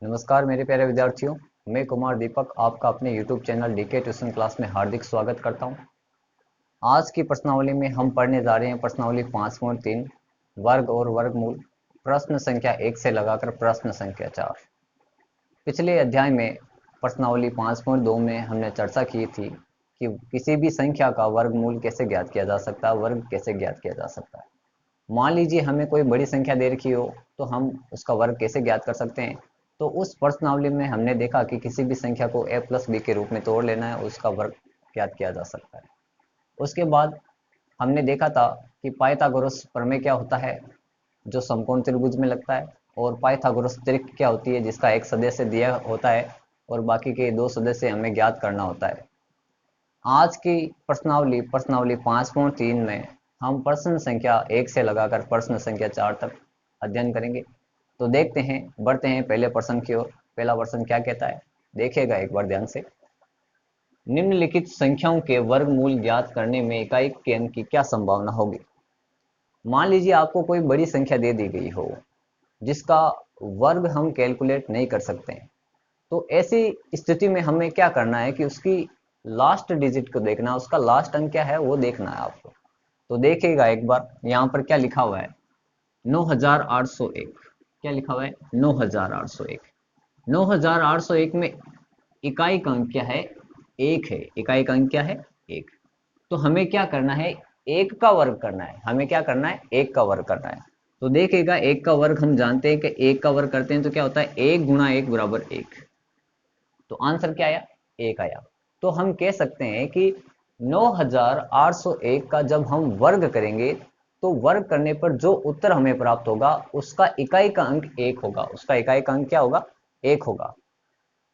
नमस्कार मेरे प्यारे विद्यार्थियों। मैं कुमार दीपक आपका अपने YouTube channel DK tuition class में हार्दिक स्वागत करता हूं। आज की प्रश्नावली में हम पढ़ने जा रहे हैं प्रश्नावली 5.3 वर्ग और वर्गमूल, प्रश्न संख्या 1 से लगाकर प्रश्न संख्या 4। पिछले अध्याय में प्रश्नावली 5.2 में हमने चर्चा की थी कि किसी भी संख्या का वर्गमूल कैसे ज्ञात किया जा सकता है, वर्ग कैसे ज्ञात किया जा सकता है। मान लीजिए हमें कोई बड़ी संख्या दे रखी हो तो हम उसका वर्ग कैसे ज्ञात कर सकते हैं। तो उस प्रश्नावली में हमने देखा कि किसी भी संख्या को a प्लस बी के रूप में तोड़ लेना है, उसका वर्ग ज्ञात किया जा सकता है। उसके बाद हमने देखा था कि पाइथागोरस प्रमेय क्या होता है, जो समकोण त्रिभुज में लगता है, और पाइथागोरस त्रिक क्या होती है, जिसका एक सदस्य दिया होता है और बाकी के दो सदस्य हमें ज्ञात करना होता है। आज की प्रश्नावली प्रश्नावली 5.3 में हम प्रश्न संख्या 1 से लगाकर प्रश्न संख्या 4 तक अध्ययन करेंगे। तो देखते हैं, बढ़ते हैं पहले प्रश्न की ओर। पहला प्रश्न क्या कहता है, देखिएगा एक बार ध्यान से। निम्नलिखित संख्याओं के वर्गमूल ज्ञात करने में इकाई के अंक की क्या संभावना होगी। मान लीजिए आपको कोई बड़ी संख्या दे दी गई हो जिसका वर्ग हम कैलकुलेट नहीं कर सकते हैं। तो ऐसी स्थिति में हमें क्या करना है कि उसकी लास्ट डिजिट को देखना, उसका लास्ट अंक क्या है वो देखना है आपको। तो देखिएगा एक बार, यहाँ पर क्या लिखा हुआ है, 9801। क्या लिखा हुआ है, 9801। 9801 में इकाई का अंक क्या है, एक है। इकाई का अंक क्या है, एक। तो हमें क्या करना है, एक का वर्ग करना है। हमें क्या करना है, एक का वर्ग करना है। तो देखिएगा, एक का वर्ग हम जानते हैं कि एक का वर्ग करते हैं तो क्या होता है, एक गुणा एक बराबर एक। तो आंसर क्या आया, एक आया। तो हम कह सकते हैं कि 9801 का जब हम वर्ग करेंगे तो वर्ग करने पर जो उत्तर हमें प्राप्त होगा उसका इकाई का अंक एक होगा। उसका इकाई का अंक क्या होगा, एक होगा।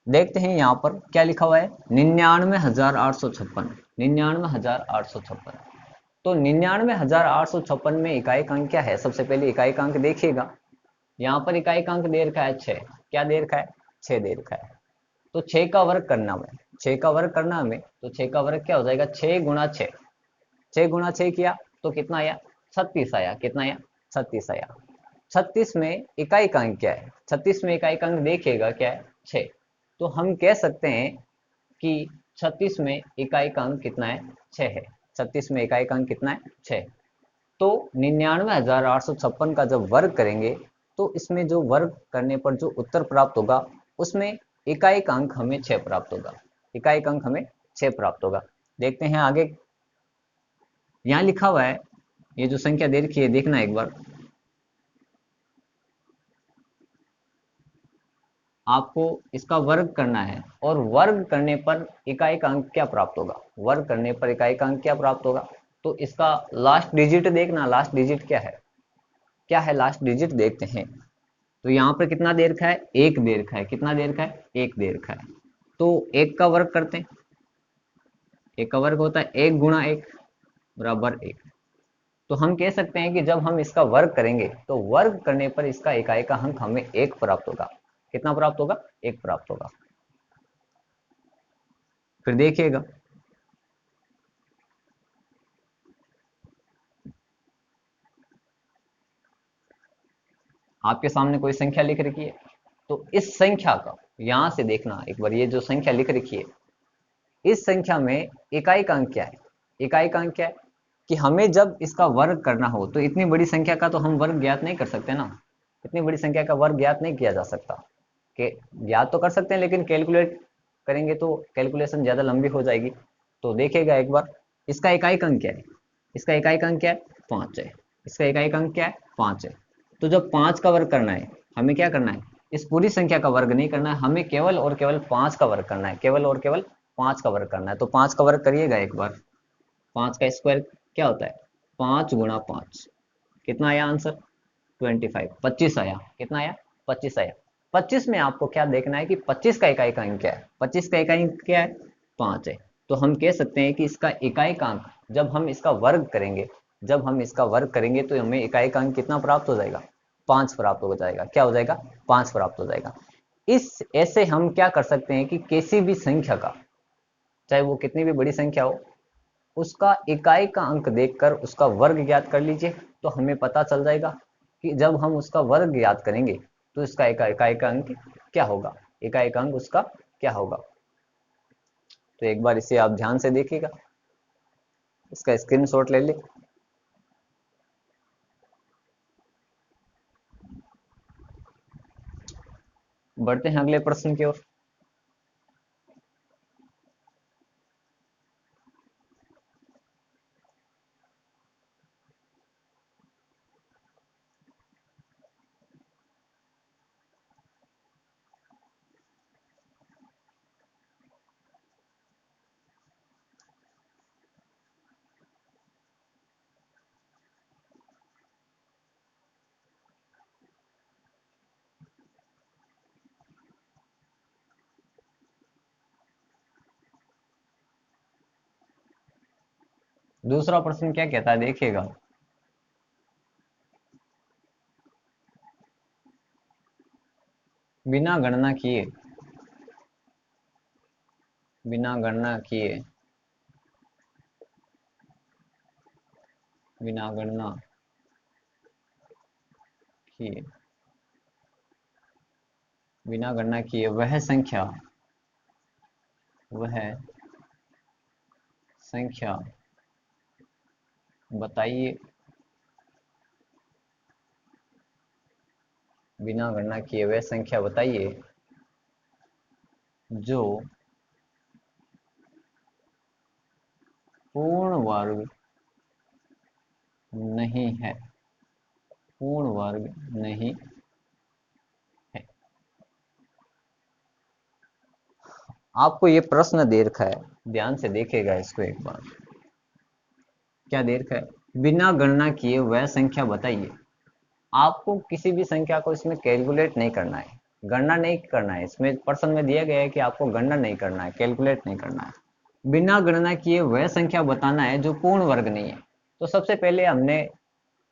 देखते हैं यहाँ पर क्या लिखा हुआ है, 99,856। 99,856। तो 99,856 में इकाई का अंक क्या है, सबसे पहले इकाई का अंक देखिएगा। यहाँ पर इकाई का अंक दे रखा है 6। क्या दे रखा है, 6 दे रखा है। तो 6 का वर्ग करना हमें, 6 का वर्ग करना हमें, तो 6 का वर्ग क्या हो जाएगा, 6 गुणा 6। 6 गुणा 6 किया तो कितना आया, 36 आया। कितना आया, 36 आया। 36 में इकाई का अंक क्या है, 36 में इकाई का अंक देखिएगा क्या है, 6। तो हम कह सकते हैं कि 36 में इकाई का अंक कितना है, 6 है। 36 में इकाई का अंक कितना है, 6। तो 99,856 का जब वर्ग करेंगे तो इसमें जो वर्ग करने पर जो उत्तर प्राप्त होगा उसमें इकाई का अंक हमें 6 प्राप्त होगा। इकाई का अंक हमें 6 प्राप्त होगा। देखते हैं आगे, यहाँ लिखा हुआ है, ये जो संख्या दे रखी है देखना एक बार। आपको इसका वर्ग करना है और वर्ग करने पर इकाई का अंक क्या प्राप्त होगा, वर्ग करने पर इकाई का अंक क्या प्राप्त होगा। तो इसका लास्ट डिजिट देखना, लास्ट डिजिट क्या है, क्या है लास्ट डिजिट, देखते हैं। तो यहाँ पर कितना दे रखा है, एक दे रखा है। कितना दे रखा है, एक दे रखा है। तो एक का वर्ग करते हैं। एक का वर्ग होता है एक गुणा एक बराबर एक। तो हम कह सकते हैं कि जब हम इसका वर्ग करेंगे तो वर्ग करने पर इसका इकाई का अंक हमें एक प्राप्त होगा। कितना प्राप्त होगा, एक प्राप्त होगा। फिर देखिएगा, आपके सामने कोई संख्या लिख रखी है, तो इस संख्या का यहां से देखना एक बार, ये जो संख्या लिख रखी है इस संख्या में इकाई का अंक क्या है। इकाई का अंक क्या है कि हमें जब इसका वर्ग करना हो तो इतनी बड़ी संख्या का तो हम वर्ग ज्ञात नहीं कर सकते ना। इतनी बड़ी संख्या का वर्ग ज्ञात नहीं किया जा सकता। कि ज्ञात तो कर सकते हैं लेकिन कैलकुलेट करेंगे तो कैलकुलेशन ज़्यादा लंबी हो जाएगी। तो देखिएगा एक बार, इसका इकाई का अंक क्या है, इसका इकाई का अंक क्या है, 5 है। इसका इकाई का अंक क्या है, 5 है। तो जब 5 का वर्ग करना है, हमें क्या करना है, इस पूरी संख्या का वर्ग नहीं करना है, हमें केवल और केवल 5 का वर्ग करना है। केवल और केवल 5 का वर्ग करना है। तो 5 का वर्ग करिएगा एक बार। 5 का स्क्वायर क्या होता है, 5 गुणा 5। कितना आया आंसर, 25, 25 आया। कितना आया, 25 आया। 25 में आपको क्या देखना है कि 25 का इकाई का अंक क्या है। 25 का इकाई अंक क्या है, 5 है। तो हम कह सकते हैं कि इसका इकाई का अंक जब हम इसका वर्ग करेंगे, जब हम इसका वर्ग करेंगे तो हमें इकाई का अंक कितना प्राप्त हो जाएगा, 5 प्राप्त हो जाएगा। क्या हो जाएगा, 5 प्राप्त हो जाएगा। इस ऐसे हम क्या कर सकते हैं कि किसी भी संख्या का, चाहे वो कितनी भी बड़ी संख्या हो, उसका इकाई का अंक देखकर उसका वर्ग ज्ञात कर लीजिए। तो हमें पता चल जाएगा कि जब हम उसका वर्ग ज्ञात करेंगे तो इसका इकाई का अंक क्या होगा, इकाई का अंक उसका क्या होगा। तो एक बार इसे आप ध्यान से देखिएगा, इसका स्क्रीनशॉट ले ले। बढ़ते हैं अगले प्रश्न की ओर। दूसरा प्रश्न क्या कहता है देखिएगा, बिना गणना किए, बिना गणना किए, बिना गणना किए, बिना गणना किए वह संख्या, वह संख्या बताइए, बिना गणना किए वह संख्या बताइए जो पूर्ण वर्ग नहीं है, पूर्ण वर्ग नहीं है। आपको ये प्रश्न दे रखा है, ध्यान से देखेगा इसको एक बार। क्या दे रखा है, बिना गणना किए वह संख्या बताइए। आपको किसी भी संख्या को इसमें कैलकुलेट नहीं करना है, गणना नहीं करना है। इसमें प्रश्न में दिया गया है कि आपको गणना नहीं करना है, कैलकुलेट नहीं करना है। बिना गणना किए वह संख्या बताना है जो पूर्ण वर्ग नहीं है। तो सबसे पहले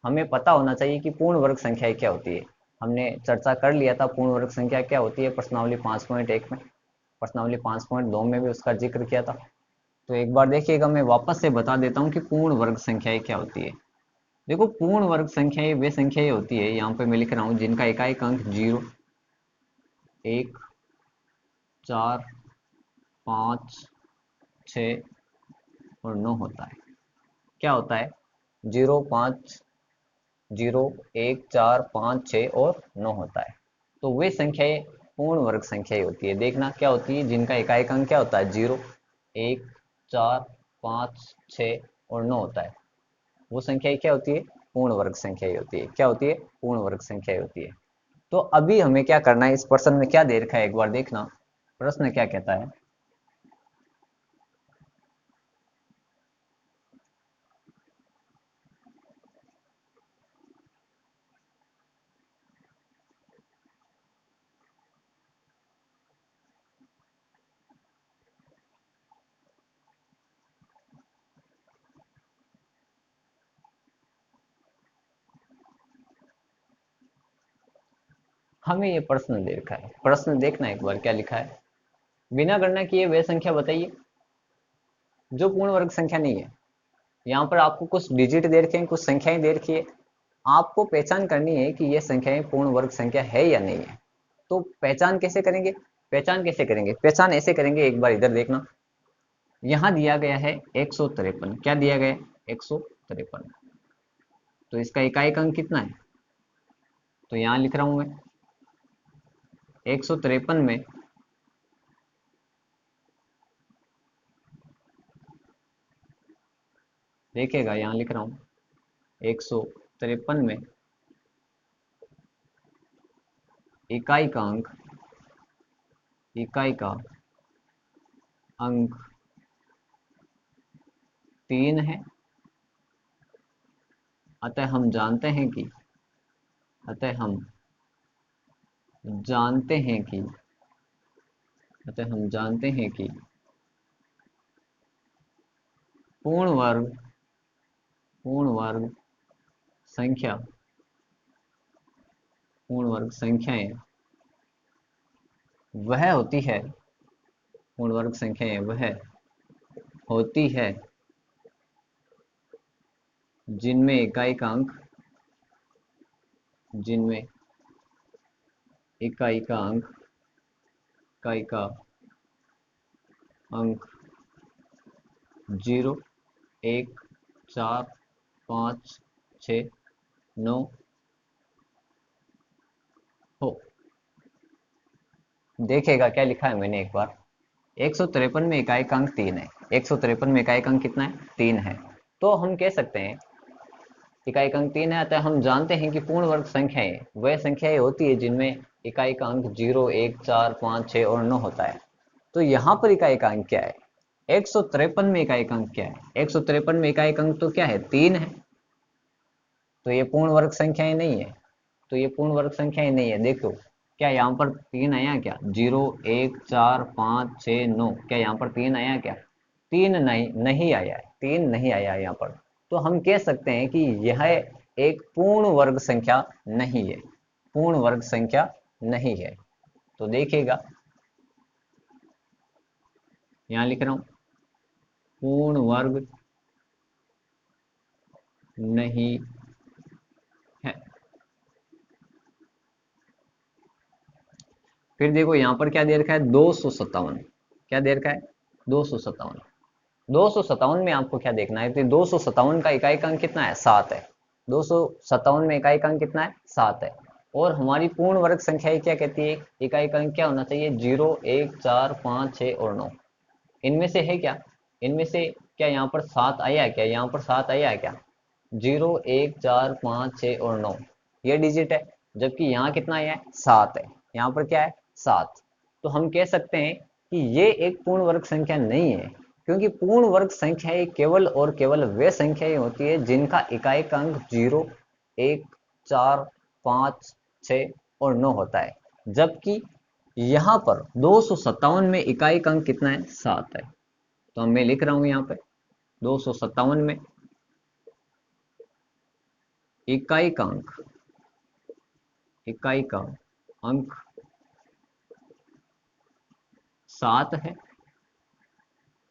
हमें पता होना चाहिए कि पूर्ण वर्ग संख्या क्या होती है। हमने चर्चा कर लिया था पूर्ण वर्ग संख्या क्या होती है प्रश्नावली 5.1 में, प्रश्नावली 5.2 में भी उसका जिक्र किया था। तो एक बार देखिएगा, मैं वापस से बता देता हूँ कि पूर्ण वर्ग संख्याएं क्या होती है। देखो, पूर्ण वर्ग संख्याएं वे संख्याएं होती है, यहाँ पे मैं लिख रहा हूँ, जिनका इकाई अंक 0, 1, 4, 5, 6 और 9 होता है। क्या होता है, 0, 5, 0, 1, 4, 5, 6 और 9 होता है। तो वे संख्याएं पूर्ण वर्ग संख्याएं होती है। देखना क्या होती है, जिनका इकाई अंक क्या होता है, 0, 1, 4, 5, 6 और 9 होता है। वो संख्याएं क्या होती है, पूर्ण वर्ग संख्याएं होती है। क्या होती है, पूर्ण वर्ग संख्याएं होती है। तो अभी हमें क्या करना है, इस प्रश्न में क्या दे रखा है एक बार देखना, प्रश्न क्या कहता है। हमें ये प्रश्न दे रखा है, प्रश्न देखना एक बार क्या लिखा है, बिना गणना किए वह संख्या बताइए जो पूर्ण वर्ग संख्या नहीं है। यहाँ पर आपको कुछ डिजिट दे रखे हैं, कुछ संख्याएं दे रखी है। आपको पहचान करनी है कि ये संख्याएं पूर्ण वर्ग संख्या है या नहीं है। तो पहचान कैसे करेंगे, पहचान कैसे करेंगे, पहचान ऐसे करेंगे, एक बार इधर देखना। यहाँ दिया गया है 153, क्या दिया गया है, 153। तो इसका इकाई अंक कितना है, तो यहाँ लिख रहा हूं मैं 153 में देखिएगा, यहाँ लिख रहा हूं 153 में इकाई का अंक, इकाई का अंक 3 है। अतः हम जानते हैं कि, अतः हम जानते हैं कि, अतः हम जानते हैं कि पूर्ण वर्ग, पूर्ण वर्ग संख्या, पूर्ण वर्ग संख्याएं वह होती है, पूर्ण वर्ग संख्याएं वह होती है जिनमें इकाई का अंक, जिनमें इकाई का अंक, इकाई का अंक 0, 1, 4, 5, 6, 9 हो। देखेगा क्या लिखा है मैंने एक बार। 153 में इकाई का अंक 3 है। 153 में इकाई का अंक कितना है? 3 है। तो हम कह सकते हैं इकाई का अंक 3 है, अतः हम जानते हैं कि पूर्ण वर्ग संख्याएं वह संख्याएं होती है जिनमें इकाई का अंक 0, 1, 4, 5, 6 और 9 होता है। तो यहाँ पर इकाई का अंक क्या है? 153 में इकाई का अंक क्या है? 153 में इकाई का अंक तो क्या है? 3 है। तो ये पूर्ण वर्ग संख्याएं नहीं है। तो ये पूर्ण वर्ग संख्याएं नहीं है। देखो क्या यहाँ पर 3 आया क्या? 0, 1, 4, 5, 6, 9, क्या यहाँ पर 3 आया क्या? 3 नहीं आया है। 3 नहीं आया यहाँ पर। तो हम कह सकते हैं कि यह एक पूर्ण वर्ग संख्या नहीं है। पूर्ण वर्ग संख्या नहीं है। तो देखिएगा यहाँ लिख रहा हूं, पूर्ण वर्ग नहीं है। फिर देखो यहाँ पर क्या दे रखा है? 257। क्या दे रखा है? 257। 257 में आपको क्या देखना है? तो 257 का इकाई का अंक कितना है? 7 है। 257 में इकाई का अंक कितना है? 7 है। और हमारी पूर्ण वर्ग संख्या क्या कहती है? इकाई का अंक क्या होना चाहिए? 0, 1, 4, 5, 6 और 9। इनमें से है क्या? इनमें से क्या यहाँ पर 7 आया है क्या? यहाँ पर 7 आया है क्या? 0, 1, 4, 5, 6 और 9 ये डिजिट है। जबकि यहाँ कितना आया है? 7 है। यहाँ पर क्या है? 7। तो हम कह सकते हैं कि ये एक पूर्ण वर्ग संख्या नहीं है, क्योंकि पूर्ण वर्ग संख्याएं केवल और केवल वे संख्याएं होती है जिनका इकाई का अंक 0, 1, 4, 5, 6 और 9 होता है। जबकि यहाँ पर 257 में इकाई का अंक कितना है? 7 है। तो मैं लिख रहा हूं यहाँ पे 257 में इकाई का अंक, इकाई का अंक 7 है।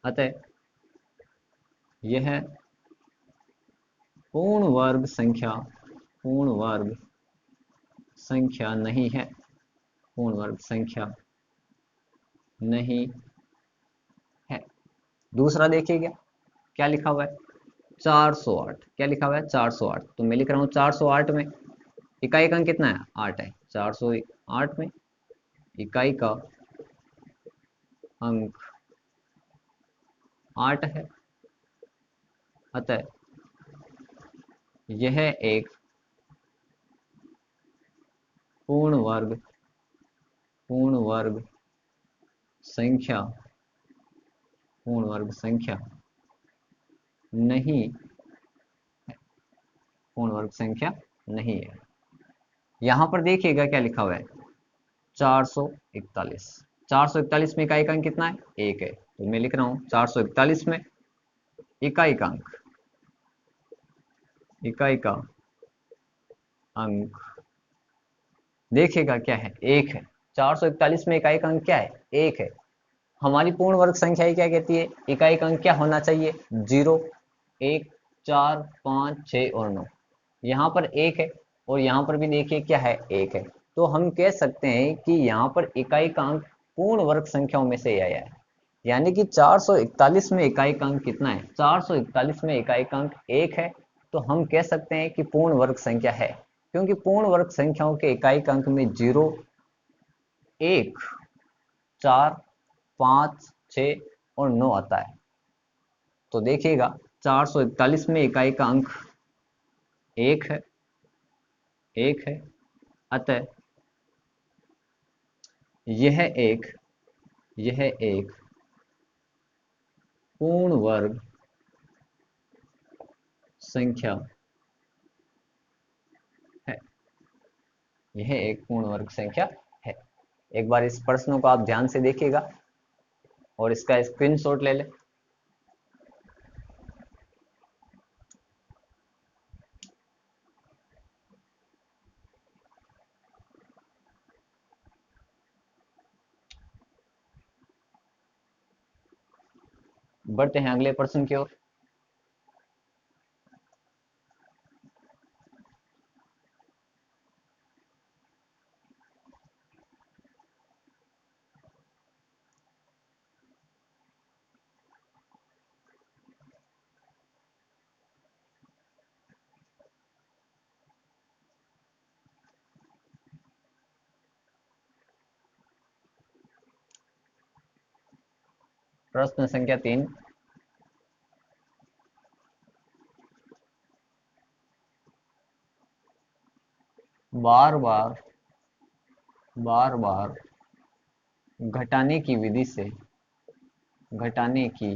अतः यह पूर्ण वर्ग संख्या, पूर्ण वर्ग संख्या नहीं है। पूर्ण वर्ग संख्या नहीं है। दूसरा देखिए क्या लिखा हुआ है? 408। क्या लिखा हुआ है? 408। तो मैं लिख रहा हूं 408 में इकाई का अंक कितना है? 8 है। 408 में इकाई का अंक 8 है। अतः यह एक पूर्ण वर्ग, पूर्ण वर्ग संख्या, पूर्ण वर्ग संख्या नहीं, पूर्ण वर्ग संख्या नहीं है। यहां पर देखिएगा क्या लिखा हुआ है? 441। 441 में इकाई का अंक कितना है? 1 है। तो मैं लिख रहा हूं 441 में इकाई का अंक, इकाई का अंक देखिएगा क्या है? 1 है। 441 में इकाई का अंक क्या है? 1 है। हमारी पूर्ण वर्ग संख्या क्या कहती है? इकाई का अंक क्या होना चाहिए? 0, 1, 4, 5, 6 और 9। यहाँ पर 1 है और यहाँ पर भी देखिए क्या है? 1 है। तो हम कह सकते हैं कि यहाँ पर इकाई का अंक पूर्ण वर्ग संख्याओं में से आया है। यानी कि 441 में इकाई का अंक कितना है? 441 में इकाई का अंक 1 है। तो हम कह सकते हैं कि पूर्ण वर्ग संख्या है, क्योंकि पूर्ण वर्ग संख्याओं के इकाई का अंक में 0, 1, 4, 5, 6 और 9 आता है। तो देखिएगा 441 में इकाई का अंक 1 है, 1 है। अतः यह एक, यह एक पूर्ण वर्ग संख्या है। यह एक पूर्ण वर्ग संख्या है। एक बार इस प्रश्नों को आप ध्यान से देखिएगा और इसका स्क्रीनशॉट ले लें। बढ़ते हैं अगले प्रश्न की ओर। प्रश्न संख्या 3, बार बार घटाने की विधि से, घटाने की,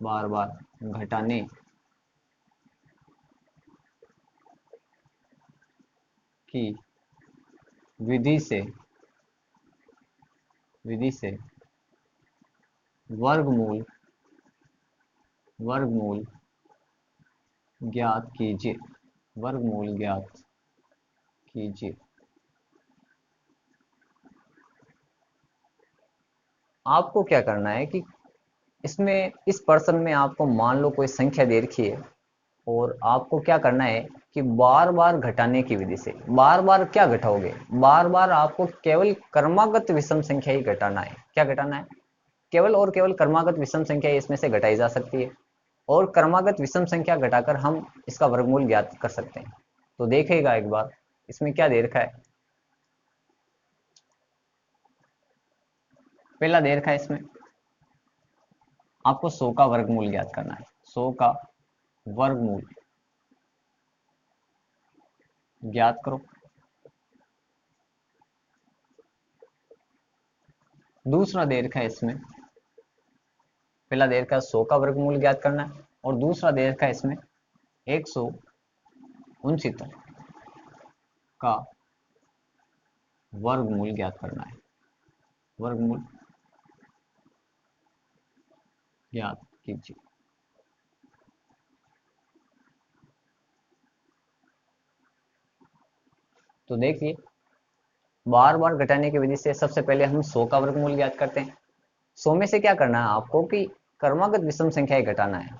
बार बार घटाने की विधि से, विधि से वर्गमूल, वर्गमूल ज्ञात कीजिए, वर्गमूल ज्ञात कीजिए। आपको क्या करना है कि इसमें, इस प्रश्न में आपको मान लो कोई संख्या दे रखी है और आपको क्या करना है कि बार बार घटाने की विधि से, बार बार क्या घटाओगे, बार बार आपको केवल क्रमागत विषम संख्या ही घटाना है। क्या घटाना है? केवल और केवल क्रमागत विषम संख्या इसमें से घटाई जा सकती है और क्रमागत विषम संख्या घटाकर हम इसका वर्गमूल ज्ञात कर सकते हैं। तो देखिएगा एक बार इसमें क्या दे रखा है। पहला दे रखा है इसमें आपको 100 का वर्गमूल ज्ञात करना है, 100 का वर्गमूल ज्ञात करो। दूसरा दे रखा है इसमें, पहला दे रखा है 100 का वर्गमूल ज्ञात करना है और दूसरा दे रखा है इसमें 169 का वर्गमूल ज्ञात करना है, वर्गमूल ज्ञात कीजिए। तो देखिए बार बार घटाने की विधि से सबसे पहले हम 100 का वर्गमूल ज्ञात करते हैं। 100 में से क्या करना है आपको कि क्रमागत विषम संख्याएं घटाना है,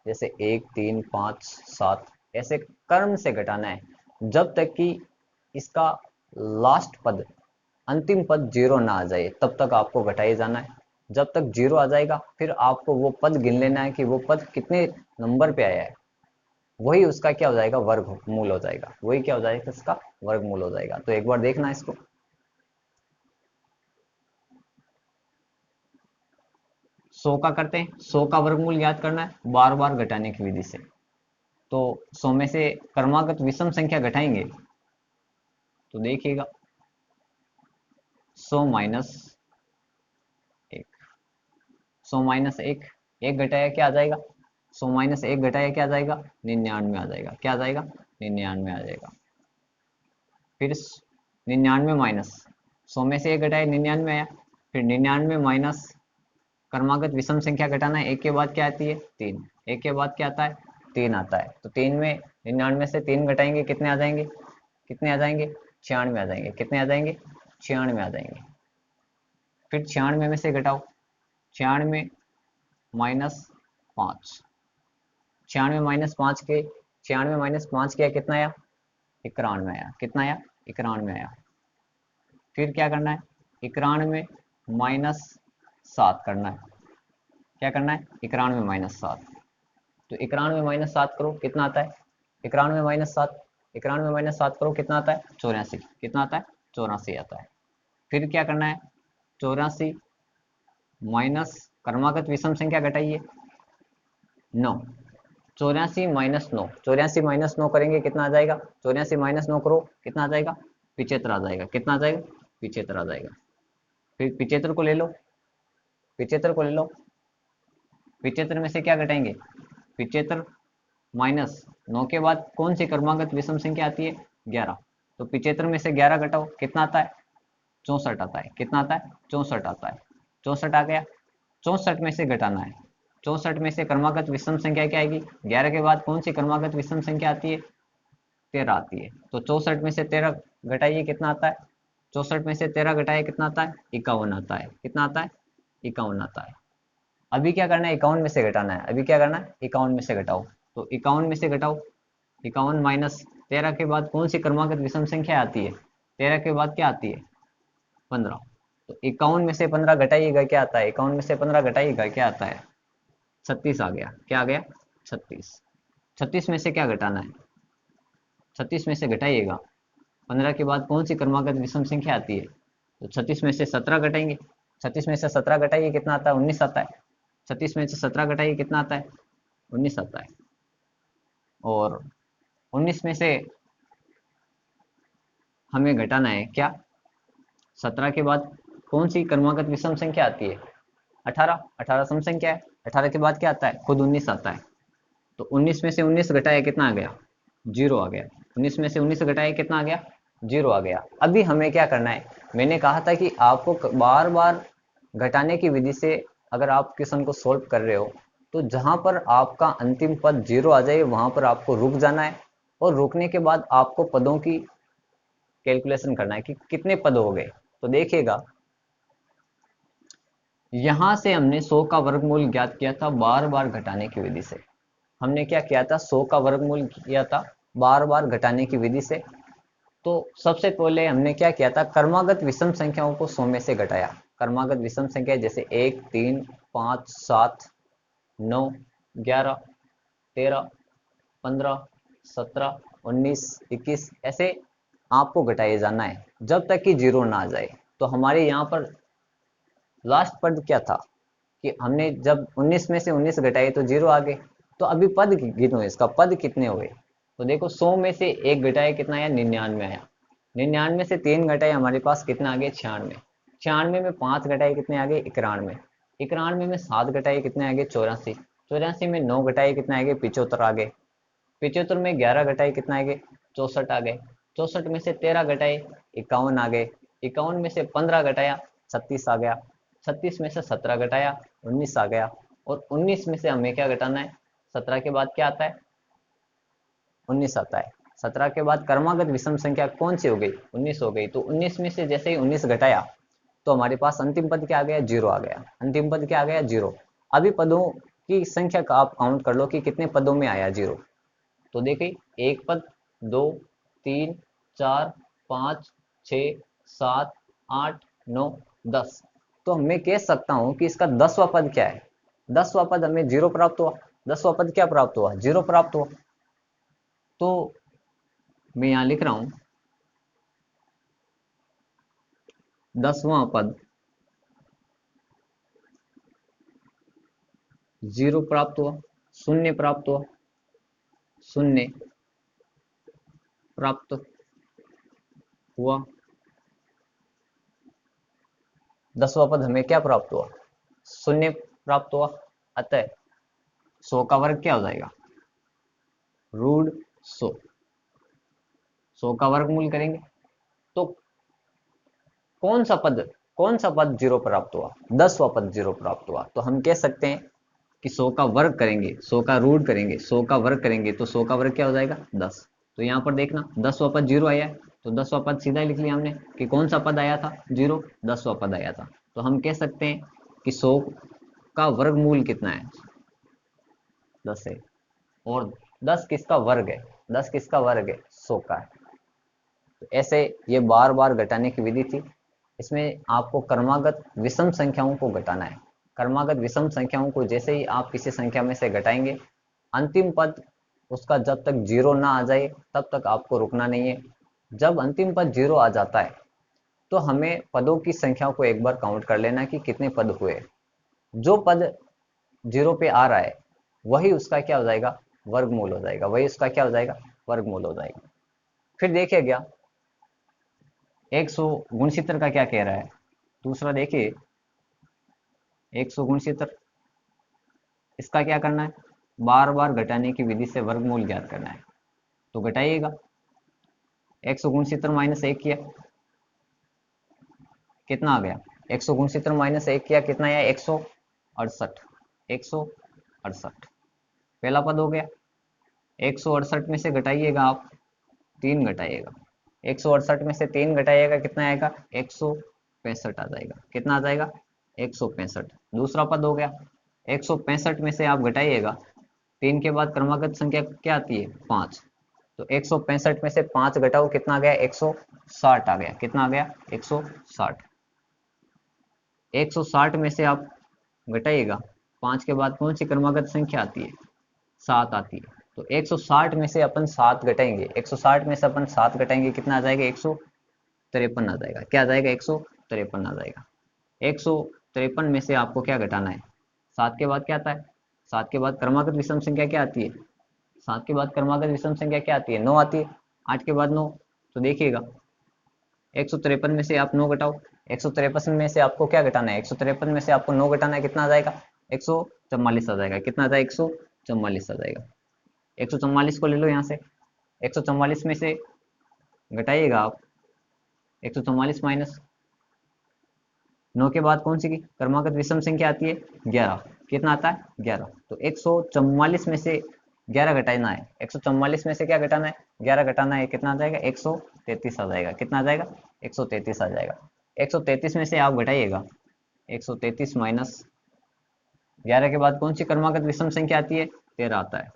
जैसे 1, 3, 5, 7 ऐसे क्रम से घटाना है जब तक कि इसका लास्ट पद, अंतिम पद 0 ना आ जाए तब तक आपको घटाए जाना है। जब तक 0 आ जाएगा फिर आपको वो पद गिन लेना है कि वो पद कितने नंबर पे आया है, वही उसका क्या हो जाएगा, वर्गमूल हो जाएगा, वही क्या हो जाएगा, इसका वर्गमूल हो जाएगा। तो एक बार देखना इसको, 100 का करते हैं, 100 का वर्गमूल ज्ञात करना है बार बार घटाने की विधि से। तो 100 में से क्रमागत विषम संख्या घटाएंगे तो देखिएगा 100 माइनस 1, 100 माइनस 1, 1 घटाया क्या आ जाएगा, 100 माइनस 1 घटाया क्या आ जाएगा, 99 आ जाएगा। क्या आ जाएगा, 99 आ जाएगा। फिर 99 माइनस 100 में से 1 घटाया 99 आया, फिर 99 माइनस क्रमागत विषम संख्या घटाना है, 1 के बाद क्या आती है, 3, 1 के बाद क्या आता है, 3 आता है। तो 3 में 99 से 3 घटाएंगे कितने आ जाएंगे, कितने आ जाएंगे, 96 आ जाएंगे। कितने आ जाएंगे, 96 आ जाएंगे। फिर 96 में से घटाओ, 96 माइनस 5, 96 माइनस 5 के, 96 माइनस 5 किया कितना आया, 91 आया। कितना आया, 91 आया। फिर क्या करना है, 91 माइनस 7 करना है। क्या करना है, 91 माइनस 7। तो 91 माइनस 7 करो कितना आता है, 91 माइनस 7, 91 माइनस 7 करो कितना आता है, 84। कितना आता है, 84 आता है। फिर क्या करना है, 84 माइनस क्रमागत विषम संख्या घटाइए 9, 84 माइनस 9, 84 माइनस 9 करेंगे कितना आ जाएगा, 84 माइनस 9 करो कितना आ जाएगा, 75 आ जाएगा। कितना आ जाएगा, 75 आ जाएगा। फिर 75 को ले लो, 75 को ले लो, 75 में से क्या घटाएंगे, 75 माइनस 9 के बाद कौन सी क्रमागत विषम संख्या आती है, 11। तो 75 में से 11 घटाओ कितना आता है, 64 आता है। कितना आता है, 64 आता है। 64 आ गया, 64 में से घटाना है, 64 में से क्रमागत विषम संख्या क्या आएगी, 11 के बाद कौन सी क्रमागत विषम संख्या आती है, 13 आती है। तो 64 में से 13 घटाइए कितना आता है, 64 में से 13 घटाइए कितना आता है, 51 आता है। कितना आता है, 51 आता है। अभी क्या करना है, 51 में से घटाना है। अभी क्या करना है, 51 में से घटाओ। तो 51 में से घटाओ, 51 माइनस 13 के बाद कौन सी क्रमागत विषम संख्या आती है, 13 के बाद क्या आती है, 15। तो 51 में से 15 घटाइएगा क्या आता है, 51 में से 15 घटाइएगा क्या आता है, 36 आ गया। क्या आ गया, 36। 36 में से क्या घटाना है, 36 में से घटाइएगा 15 के बाद कौन सी क्रमागत विषम संख्या आती है, तो 36 में से 17 घटाएंगे 36 में से 17 घटाइए कितना आता है, 19 आता है। 36 में से 17 घटाइए कितना आता है, 19 आता है। और 19 में से हमें घटाना है क्या, 17 के बाद कौन सी क्रमागत विषम संख्या आती है, 18। 18 सम संख्या है, 18 के बाद क्या आता है, खुद 19 आता है। तो 19 में से 19 घटाया कितना आ गया, 0 आ गया। 19 में से 19 घटाया कितना आ गया, 0 आ गया। अभी हमें क्या करना है, मैंने कहा था कि आपको बार बार घटाने की विधि से अगर आप क्वेश्चन को सोल्व कर रहे हो तो जहां पर आपका अंतिम पद 0 आ जाए वहां पर आपको रुक जाना है, और रुकने के बाद आपको पदों की कैलकुलेशन करना है कि कितने पद हो गए। तो देखिएगा, यहां से हमने 100 का वर्गमूल ज्ञात किया था बार बार घटाने की विधि से। हमने क्या किया था, 100 का वर्गमूल किया था बार बार घटाने की विधि से। तो सबसे पहले हमने क्या किया था, क्रमागत विषम संख्याओं को 100 में से घटाया। क्रमागत विषम संख्या जैसे 1, 3, 5, 7, 9, 11, 13, 15, 17, 19, 21 ऐसे आपको घटाए जाना है जब तक कि 0 ना आ जाए। तो हमारे यहाँ पर लास्ट पद क्या था कि हमने जब 19 में से 19 घटाए तो 0 आ गए। तो अभी पद गिनो, इसका पद कितने हुए। तो देखो 100 में से 1 घटाए कितना आया, 99 आया। 99 से 3 घटाए हमारे पास कितना आ गए, 96। 96 में 5 घटाए कितने आ गए, 91। 91 में 7 घटाए कितने आ गए, 84। 84 में 9 घटाए कितने आ गए, 75 आ गए। 75 में 11 घटाए कितना आ गए, 64 आ गए। 64 में से 13 घटाए 51 आ गए। 51 में से 15 घटाया 36 आ गया। 36 में से 17 घटाया 19 आ गया। और 19 में से हमें क्या घटाना है, 17 के बाद क्या आता है, 19 आता है। 17 के बाद क्रमागत विषम संख्या कौन सी हो गई, 19 हो गई। तो 19 में से जैसे ही 19 घटाया तो हमारे पास अंतिम पद क्या आ गया, 0 आ गया। अंतिम पद क्या आ गया, 0। अभी पदों की संख्या का आप काउंट कर लो कि कितने पदों में आया 0। तो देखिए, एक पद, 2, 3, 4, 5, 6, 7, 8, 9, 10। तो मैं कह सकता हूं कि इसका 10वां पद क्या है, 10वां पद हमें 0 प्राप्त हुआ। 10वां पद क्या प्राप्त हुआ, 0 प्राप्त हुआ। तो मैं यहां लिख रहा हूं 10वां पद 0 प्राप्त हुआ, शून्य प्राप्त हुआ, शून्य प्राप्त हुआ। 10वां पद हमें क्या प्राप्त हुआ, शून्य प्राप्त हुआ। अतः 100 का वर्ग क्या हो जाएगा, रूट 100। 100 का वर्गमूल करेंगे तो कौन सा पद 0 प्राप्त हुआ, 10वां पद 0 प्राप्त हुआ। तो हम कह सकते हैं कि 100 का वर्ग करेंगे, 100 का रूट करेंगे, 100 का वर्ग करेंगे तो 100 का वर्ग क्या हो जाएगा, 10। तो यहाँ पर देखना 10वां पद 0 आया है, तो 10वां पद सीधा ही लिख लिया हमने कि कौन सा पद आया था, 0, 10वां पद आया था। तो हम कह सकते हैं कि 100 का वर्गमूल कितना है, 10 है। और 10 किसका वर्ग है, 10 किसका वर्ग है, 100 का है। तो ऐसे ये बार बार घटाने की विधि थी। इसमें आपको क्रमागत विषम संख्याओं को घटाना है। क्रमागत विषम संख्याओं को जैसे ही आप किसी संख्या में से घटाएंगे, अंतिम पद उसका जब तक 0 ना आ जाए तब तक आपको रुकना नहीं है। जब अंतिम पद 0 आ जाता है तो हमें पदों की संख्या को एक बार काउंट कर लेना कि कितने पद हुए। जो पद 0 पे आ रहा है वही उसका क्या हो जाएगा, वर्गमूल हो जाएगा, वही उसका क्या हो जाएगा, वर्गमूल हो जाएगा। फिर देखिए गया 169 का क्या कह रहा है, दूसरा देखिए 169, इसका क्या करना है, बार बार घटाने की विधि से वर्गमूल ज्ञात करना है। तो घटाइएगा, 169 माइनस 1 किया कितना आ गया, 169 माइनस 1 किया कितना आया, 168। 168 पहला पद हो गया। 168 में से घटाइएगा आप 3 घटाइएगा, 168 में से 3 घटाइएगा कितना आएगा, 165 आ जाएगा। कितना आ जाएगा, 165। दूसरा पद हो गया, 165 में से आप घटाइएगा 3 के बाद क्रमागत संख्या क्या आती है, 5। तो 165 में से 5 घटाओ कितना आ गया, 160 आ गया। कितना आ गया, 160। 160 में से आप घटाइएगा 5 के बाद कौन सी क्रमागत संख्या आती है, 7 आती है। तो 160 में से अपन 7 घटाएंगे, 160 में से अपन 7 घटाएंगे कितना आ जाएगा, 153 आ जाएगा। क्या आ जाएगा, 153 आ जाएगा। 153 में से आपको क्या घटाना है? 7 के बाद क्या आता है? 7 के बाद क्रमागत विषम संख्या क्या आती है? 7 के बाद क्रमागत विषम संख्या क्या आती है? 9 आती है। 8 के बाद 9। तो देखिएगा 153 में से आप 9 घटाओ। 153 में से आपको क्या घटाना है? 153 में से आपको 9 घटाना है, कितना आ जाएगा? 144 आ जाएगा। कितना आ जाएगा? 144 आ जाएगा। 144 को ले लो यहाँ से। 144 में से घटाइएगा आप 144 माइनस 9 के बाद कौन सी की क्रमागत विषम संख्या आती है? 11। कितना आता है? 11। तो 144 में से 11 घटाना है। 144 में से क्या घटाना है? 11 घटाना है। कितना आ जाएगा? 133 आ जाएगा। कितना आ जाएगा? 133 आ जाएगा। 133 में से आप घटाइएगा 133 माइनस 11 के बाद कौन सी क्रमागत विषम संख्या आती है? 13 आता है।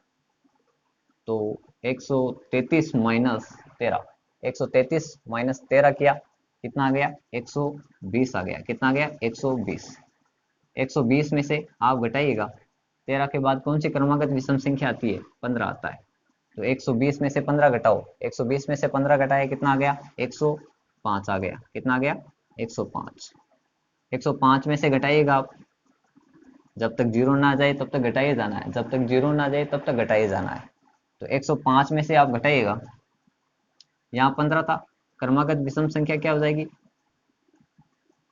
तो 133 माइनस 13, 133 माइनस 13 किया, कितना आ गया? 120 आ गया। कितना आ गया? 120। 120 में से आप घटाइएगा 13 के बाद कौन सी क्रमागत विषम संख्या आती है? 15 आता है। तो 120 में से 15 घटाओ। 120 में से 15 घटाए, कितना आ गया? 105 आ गया। कितना आ गया? 105। 105 में से घटाइएगा आप, जब तक जीरो ना आ जाए तब तक घटाइए जाना है, जब तक जीरो ना आ जाए तब तक घटाइए जाना है। तो 105 में से आप घटाइएगा, यहाँ 15 था, क्रमागत विषम संख्या क्या हो जाएगी?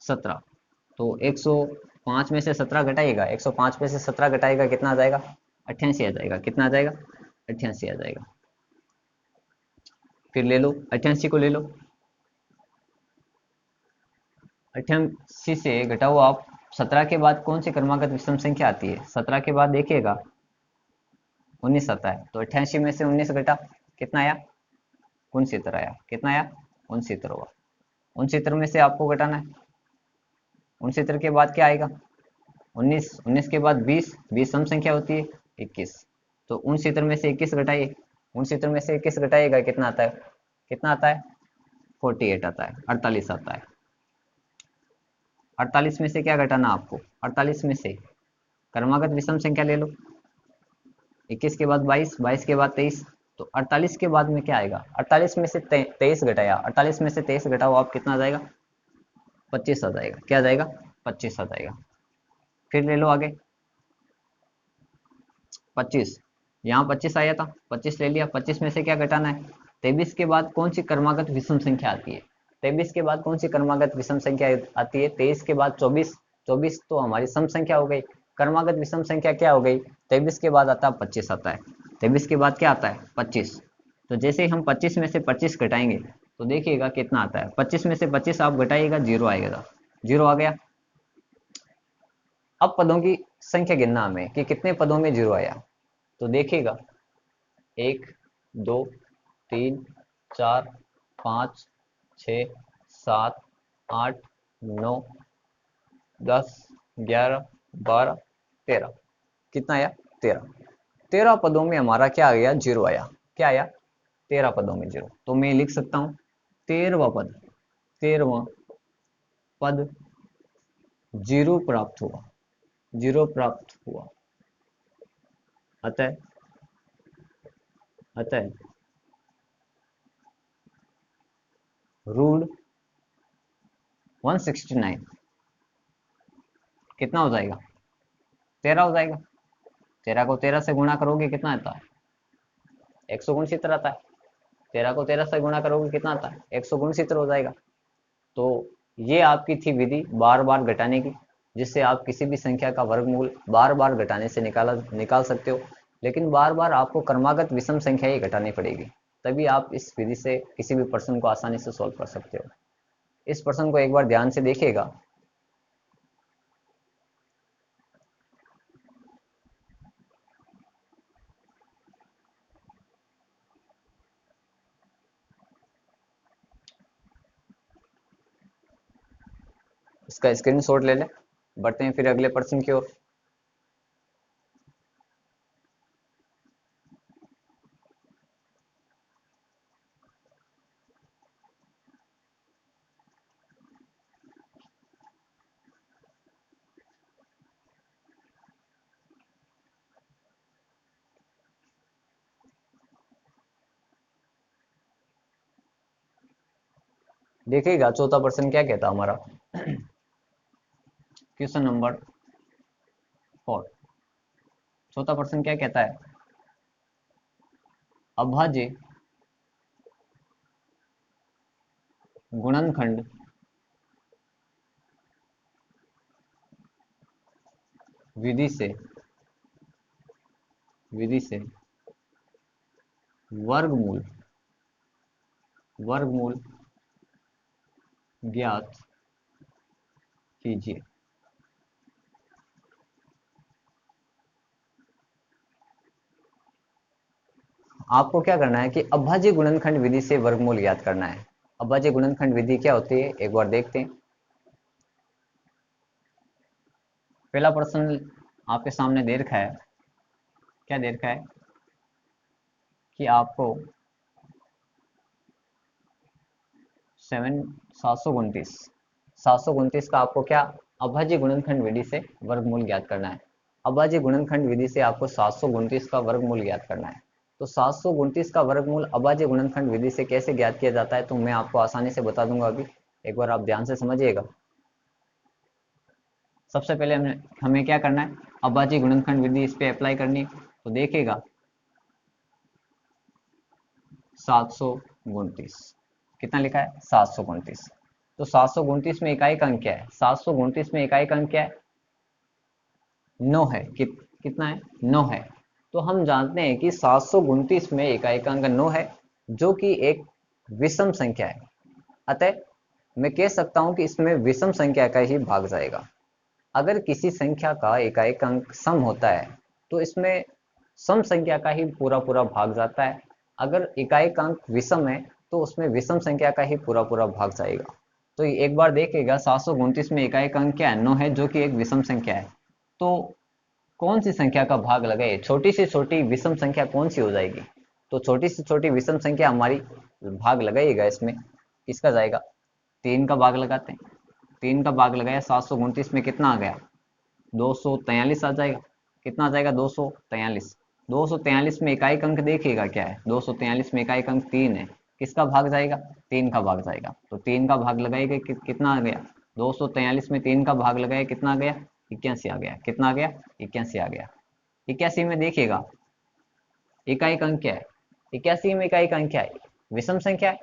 17। तो 105 में से 17 घटाइएगा, 105 में से 17 घटाएगा, कितना आ जाएगा? 88 आ जाएगा। कितना आ जाएगा? 88 आ जाएगा। फिर ले लो 88 को ले लो। 88 से घटाओ आप 17 के बाद कौन सी क्रमागत विषम संख्या आती है? 17 के बाद देखिएगा 19 आता है। तो 88 में से 19 घटा, कितना आया? 69 आया। कितना आया? 69 हुआ। 69 में से आपको घटाना है। 69 के बाद क्या आएगा? 19। 19 के बाद 20। 20 सम संख्या होती है 21। तो 69 में से 21 घटाइए। 69 में से 21 घटाइएगा, कितना आता है? कितना आता है? 48 आता है, 48 आता है। 48 में से क्या घटाना आपको? 48 में से क्रमागत विषम संख्या ले लो। 21 के बाद 22, 22 के बाद 23। तो 48 के बाद में क्या आएगा? 48 में से 23 घटाया, 48 में से 23 घटाओ आप, कितना आ जाएगा? 25 आ जाएगा। क्या आ जाएगा? 25 आ जाएगा। फिर ले लो आगे 25। यहाँ 25 आया था, 25 ले लिया। 25 में से क्या घटाना है? 23 के बाद कौन सी क्रमागत विषम संख्या आती है? 23 के बाद कौन सी क्रमागत विषम संख्या आती है? 23 के बाद 24। 24 तो हमारी सम संख्या हो गई। क्रमागत विषम संख्या क्या हो गई? 23 के बाद आता है 25 आता है। 23 के बाद क्या आता है? 25। तो जैसे ही हम 25 में से 25 घटाएंगे तो देखिएगा कितना आता है। 25 में से 25 आप घटाइएगा, जीरो आएगा। जीरो आ गया। अब पदों की संख्या गिनना हमें कि कितने पदों में जीरो आया। तो देखिएगा 1 2 3 4 5 6 7 8 9 10 11 12 13। कितना आया? 13। 13 पदों में हमारा क्या आ गया? जीरो आया। क्या आया? 13 पदों में जीरो। तो मैं लिख सकता हूं 13वां पद, 13वां पद जीरो प्राप्त हुआ, जीरो प्राप्त हुआ। अतः अतः रूट 169 कितना हो जाएगा? 13 हो जाएगा। 13 को 13 से गुणा करोगे कितना आता है? 169 आता है। 13 को 13 से गुणा करोगे कितना आता है? 169 हो जाएगा। तो ये आपकी थी विधि बार बार घटाने की, जिससे आप किसी भी संख्या का वर्गमूल बार बार घटाने से निकाल सकते हो। लेकिन बार बार आपको क्रमागत विषम संख्या ही घटानी पड़ेगी, तभी आप इस विधि से किसी भी प्रश्न को आसानी से सॉल्व कर सकते हो। इस प्रश्न को एक बार ध्यान से देखिएगा। इसका स्क्रीनशॉट ले लें। बढ़ते हैं फिर अगले प्रश्न की ओर। देखिएगा चौथा प्रश्न क्या कहता हमारा। Question number 4। चौथा प्रश्न क्या कहता है? अभाज्य गुणनखंड विधि से वर्गमूल ज्ञात कीजिए। आपको क्या करना है कि अभाज्य गुणनखंड विधि से वर्गमूल ज्ञात करना है। अभाज्य गुणनखंड विधि क्या होती है एक बार देखते हैं। पहला प्रश्न आपके सामने दे रखा है, क्या दे रखा है कि आपको 729 का आपको क्या अभाज्य गुणनखंड विधि से वर्गमूल ज्ञात करना है। अभाज्य गुणनखंड विधि से आपको 729 का वर्गमूल ज्ञात करना है। तो 729 का वर्गमूल अभाज्य गुणनखंड विधि से कैसे ज्ञात किया जाता है तो मैं आपको आसानी से बता दूंगा। अभी एक बार आप ध्यान से समझिएगा। सबसे पहले हमें क्या करना है, अभाज्य गुणनखंड विधि इस पे अप्लाई करनी है। तो देखिएगा 729 कितना लिखा है 729। तो 729 में इकाई का अंक क्या है? 729 में इकाई का अंक क्या है? 9 है। कितना है? 9 है। तो हम जानते हैं कि 729 में इकाई का अंक 9 है जो कि एक विषम संख्या है। अतः मैं कह सकता हूं कि इसमें विषम संख्या का ही भाग जाएगा। अगर किसी संख्या का इकाई का अंक सम होता है तो इसमें सम संख्या का ही पूरा पूरा भाग जाता है। अगर इकाई का अंक विषम है तो उसमें विषम संख्या का ही पूरा पूरा भाग जाएगा। तो एक बार देखिएगा 729 में इकाई का अंक क्या है? 9 है जो कि एक विषम संख्या है। तो कौन सी संख्या का भाग लगाए? छोटी से छोटी विषम संख्या कौन सी हो जाएगी? तो छोटी से छोटी विषम संख्या हमारी भाग लगाइएगा इसमें। किसका जाएगा? 3 का भाग लगाते हैं। 3 का भाग लगाया 729 में कितना आ गया? 243 आ जाएगा। कितना आ जाएगा? 243। 243 में इकाई अंक देखिएगा क्या है? 243 में इकाई अंक 3 है। किसका भाग जाएगा? 3 का भाग जाएगा। तो 3 का भाग लगाएगा कितना आ गया? 243 में 3 का भाग लगाया कितना आ गया? 81 आ गया। कितना आ गया? 81 आ गया। 81 में देखिएगा इकाई अंक क्या है? 81 में इकाई अंक क्या है? विषम संख्या है।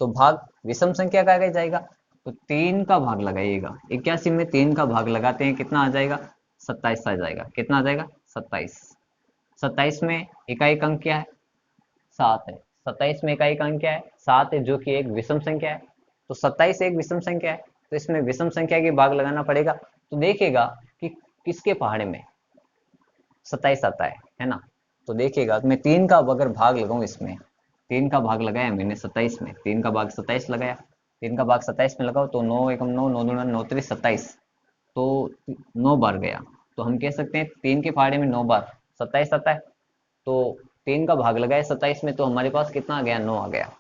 तो भाग विषम संख्या का आगे जाएगा। तो 3 का भाग लगाइएगा। 81 में 3 का भाग लगाते हैं कितना आ जाएगा? 27 आ जाएगा। कितना आ जाएगा? 27। 27 में इकाई अंक क्या है? 7 है। 27 में इकाई अंक क्या है? 7 है जो कि एक विषम संख्या है। तो 27 एक विषम संख्या है तो इसमें विषम संख्या के भाग लगाना पड़ेगा। तो देखिएगा कि किसके पहाड़े में 27 आता है ना। तो देखिएगा मैं 3 का अगर भाग लगाऊं इसमें, 3 का भाग लगाया मैंने 27 में, 3 का भाग 27 लगाया, 3 का भाग 27 में लगाओ तो 9 एकम 9, 9 दूना 9 3 27। तो 9 बार गया। तो हम कह सकते हैं 3 के फाड़े में 9 बार 27 आता है। तो 3 का भाग लगाया 27 में तो हमारे पास कितना आ गया? 9 आ गया।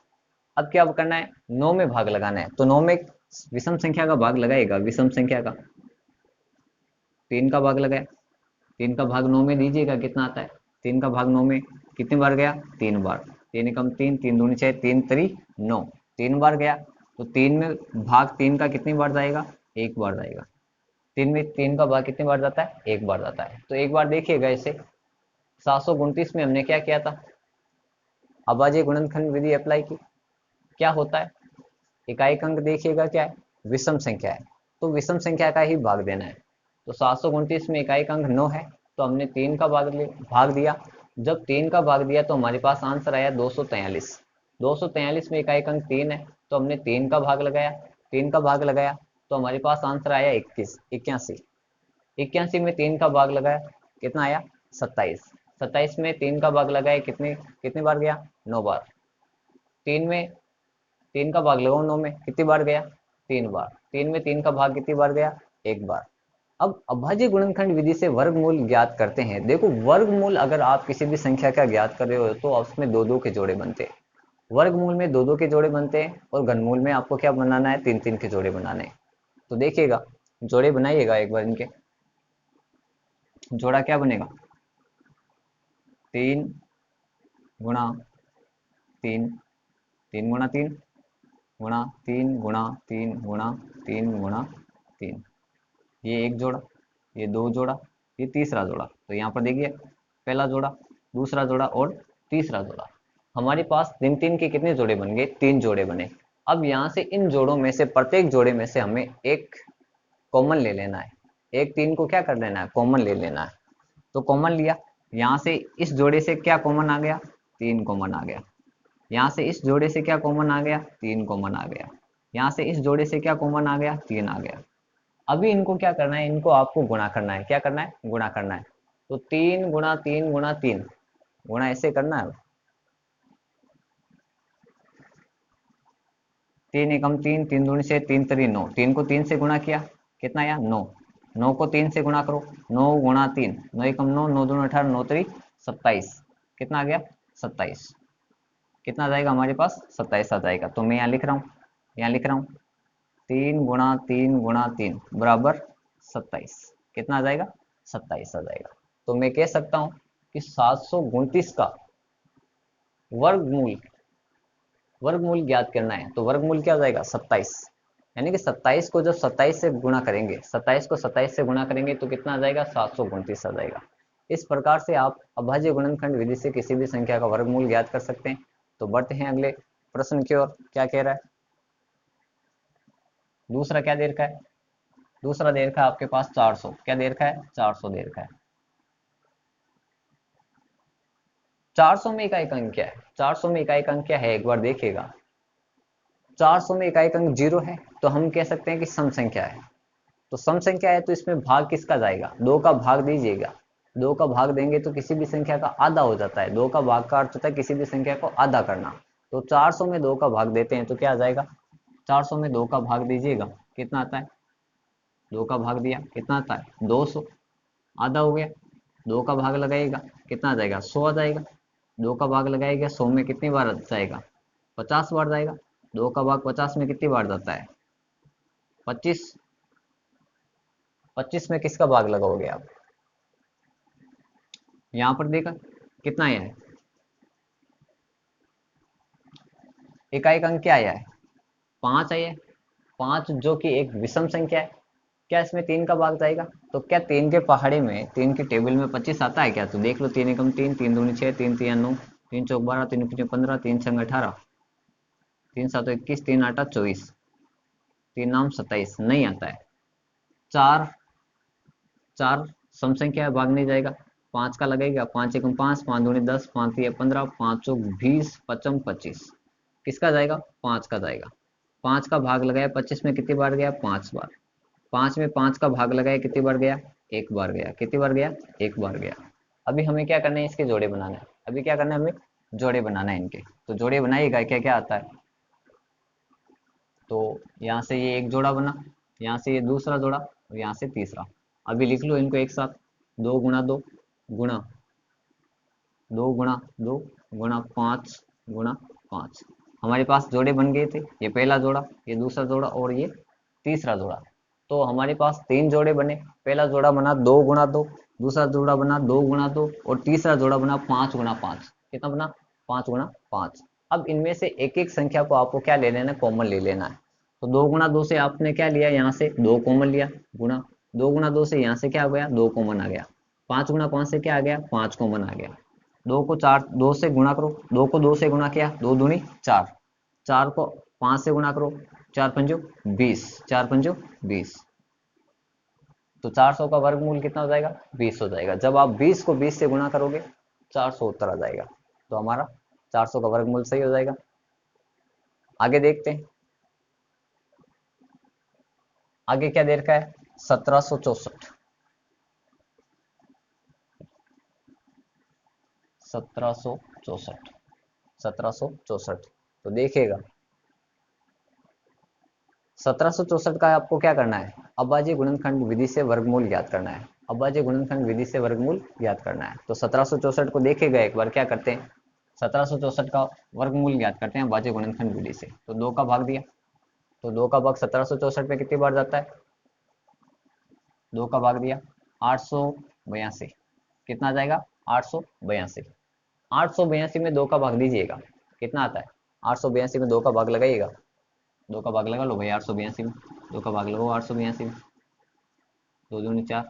अब क्या करना है? 9 में भाग लगाना है। तो 9 में विषम संख्या का भाग लगाएगा, विषम संख्या का 3 का भाग लगाया। 3 का भाग 9 में दीजिएगा कितना आता है? 3 का भाग 9 में कितनी बार गया? 3 बार। 3 एकम 3, 3 दूनी 6, 3 3 9, 3 बार गया। तो 3 में भाग 3 का कितनी बार जाएगा? 1 बार जाएगा। 3 में 3 का भाग कितनी बार जाता है? 1 बार जाता है। तो एक बार देखिएगा इसे 729 में हमने क्या किया था? अभाज्य गुणनखंड विधि अप्लाई की। क्या होता है? इकाई अंक देखिएगा क्या है? विषम संख्या है। तो विषम संख्या का ही भाग देना है। तो 729 में इकाई अंक 9 है तो हमने 3 का भाग दिया। जब 3 का भाग दिया तो हमारे पास आंसर आया 243। 243 में इकाई अंक 3 है तो हमने 3 का भाग लगाया। 3 का भाग लगाया तो हमारे पास आंसर आया 81। 81 में 3 का भाग लगाया कितना आया? 27। 27 में 3 का भाग लगाया कितने कितने बार गया? 9 बार। 3 में 3 का भाग लगाओ 9 में कितनी बार गया? 3 बार। 3 में 3 का भाग कितनी बार गया? 1 बार। अब अभाज्य गुणनखंड विधि से वर्गमूल ज्ञात करते हैं। देखो वर्गमूल अगर आप किसी भी संख्या का ज्ञात कर रहे हो तो उसमें दो दो के जोड़े बनते हैं। वर्गमूल में दो दो के जोड़े बनते हैं और घनमूल में आपको क्या बनाना है? 3 3 के जोड़े बनाने हैं। तो देखिएगा जोड़े बनाइएगा एक बार इनके। जोड़ा क्या बनेगा? 3 गुणा 3, 3 गुणा 3 गुणा 3 गुणा 3 गुणा 3 गुणा 3। ये एक जोड़ा, ये दो जोड़ा, ये तीसरा जोड़ा। तो यहाँ पर देखिए पहला जोड़ा, दूसरा जोड़ा और तीसरा जोड़ा। हमारे पास तीन तीन के कितने जोड़े बन गए? तीन जोड़े बने। अब यहाँ से इन जोड़ों में से प्रत्येक जोड़े में से हमें एक कॉमन ले लेना है। एक तीन को क्या कर लेना है? कॉमन ले लेना है। तो कॉमन लिया, यहाँ से इस जोड़े से क्या कॉमन आ गया? तीन कॉमन आ गया। यहाँ से इस जोड़े से क्या कॉमन आ गया? तीन कॉमन आ गया। यहाँ से इस जोड़े से क्या कॉमन आ गया? तीन आ गया। अभी इनको क्या करना है? इनको आपको गुणा करना है। क्या करना है? गुणा करना है। तो तीन गुणा तीन गुणा तीन, गुणा ऐसे करना है। तीन एकम तीन, तीन दूनी से तीन तरी नौ, तीन को तीन से गुणा किया, कितना आया? नौ। नौ को तीन से गुणा करो, नौ गुणा तीन, नौ एकम नौ, नौ दूनी अठारह, नौ तरी सत्ताईस। कितना आ गया? 27। कितना आ जाएगा हमारे पास? 27 आ जाएगा। तो मैं यहाँ लिख रहा हूँ, यहाँ लिख रहा हूँ तीन गुणा तीन बराबर 27। कितना आ जाएगा? 27 आ जाएगा। तो मैं कह सकता हूँ कि 729 का वर्गमूल, वर्गमूल ज्ञात करना है। तो वर्गमूल क्या हो जाएगा? 27। यानी कि 27 को जब 27 से गुणा करेंगे, 27 को 27 से गुणा करेंगे तो कितना आ जाएगा? 729 आ जाएगा। इस प्रकार से आप अभाज्य गुणनखंड विधि से किसी भी संख्या का वर्गमूल ज्ञात कर सकते हैं। तो बढ़ते हैं अगले प्रश्न की ओर। क्या कह रहा है? दूसरा क्या दे रखा है? दूसरा दे रखा है आपके पास 400। क्या दे रखा है? 400 दे रखा है। 400 में इकाई अंक क्या है? 400 में इकाई अंक क्या है? एक बार देखिएगा। 400 में इकाई अंक 0 है, तो हम कह सकते हैं कि सम संख्या है। तो सम संख्या है तो इसमें भाग किसका जाएगा? दो का भाग दीजिएगा। दो का भाग देंगे तो किसी भी संख्या का आधा हो जाता है। दो का भाग का अर्थ होता है किसी भी संख्या को आधा करना। तो 400 में दो का भाग देते हैं तो क्या आ जाएगा? 400 में दो का भाग दीजिएगा, कितना आता है? दो का भाग दिया, कितना आता है? 200। आधा हो गया, दो का भाग लगाइएगा, कितना आ जाएगा? 100 आ जाएगा। दो का भाग लगाइएगा, 100 में कितनी बार जाएगा? 50 बार जाएगा। दो का भाग 50 में कितनी बार जाता है? 25। 25 में किसका भाग लगाओगे आप? यहाँ पर देखा कितना आया है? इकाई अंक क्या आया है? 5 आया है। 5 जो कि एक विषम संख्या है। क्या इसमें तीन का भाग जाएगा? तो क्या तीन के पहाड़े में, तीन की टेबल में 25 आता है क्या? तो देख लो, तीन एकम तीन, तीन दूनी 6, तीन तिया 9, तीन चौक 12, तीन पचे 15, तीन छंग 18, तीन सात 21, तीन आटा 24, तीन नाम 27, नहीं आता है। चार, चार सम संख्या है, भाग नहीं जाएगा। पांच का लगेगा, पांच एकम पांच, पांच दूनी 10, पांच तिया 15, पांच चौक 20, पचम 25। किसका जाएगा? पांच का जाएगा। पांच का भाग लगाया 25 में कितनी बार गया? 5 बार। पांच में पांच का भाग लगाया कितनी बार गया? एक बार गया। कितनी बार गया? एक बार गया। अभी हमें क्या करना है? इसके जोड़े बनाना है। अभी क्या करना है? हमें जोड़े बनाना है इनके। तो जोड़े बनाइएगा, क्या क्या आता है? तो यहाँ से ये एक जोड़ा बना, यहाँ से ये दूसरा जोड़ा और यहाँ से तीसरा। अभी लिख लो इनको एक साथ। दो गुणा दो गुणा दो गुणा दो गुणा पाँच गुणा पाँच। हमारे पास जोड़े बन गए थे। ये पहला जोड़ा, ये दूसरा जोड़ा और ये तीसरा जोड़ा। तो हमारे पास तीन जोड़े बने। पहला जोड़ा बना दो गुणा दो, दूसरा जोड़ा बना दो गुणा दो और तीसरा जोड़ा बना पाँच गुणा पाँच। कितना बना? पाँच गुणा पाँच। अब इनमें से एक एक संख्या को आपको क्या ले लेना है? कॉमन ले लेना है। तो दो गुणा दो से आपने क्या लिया? यहाँ से दो कॉमन लिया, गुणा दो गुणा दो से यहाँ से क्या आ गया? दो कॉमन आ गया। पाँच गुणा पाँच से क्या आ गया? पाँच कॉमन आ गया। दो को चार, दो से गुणा करो, दो को दो से गुणा किया, दो दूनी चार, चार को पांच से गुणा करो, चार पंजो 20, चार पंजो 20। तो 400 का वर्गमूल कितना हो जाएगा? 20 हो जाएगा। जब आप 20 को 20 से गुणा करोगे 400 उत्तर आ जाएगा। तो हमारा 400 का वर्गमूल सही हो जाएगा। आगे देखते हैं। आगे क्या दे रखा है? 1764। 1764, 1764। तो देखिएगा 1764 का आपको क्या करना है? अभाज्य गुणनखंड विधि से वर्गमूल ज्ञात करना है। अभाज्य गुणनखंड विधि से वर्गमूल ज्ञात करना है। तो 1764 को देखेगा एक बार, क्या करते हैं? 1764 का वर्गमूल ज्ञात करते हैं अभाज्य गुणनखंड विधि से। तो दो का भाग दिया, तो दो का भाग 1764 में कितनी बार जाता है? दो का भाग दिया 882। कितना आ जाएगा? 882। 882 में दो का भाग दीजिएगा, कितना आता है? 882 में दो का भाग लगाइएगा। दो का भाग लगा लो भाई 882 में, दो का भाग लगाओ 882 में। दो दूनी चार,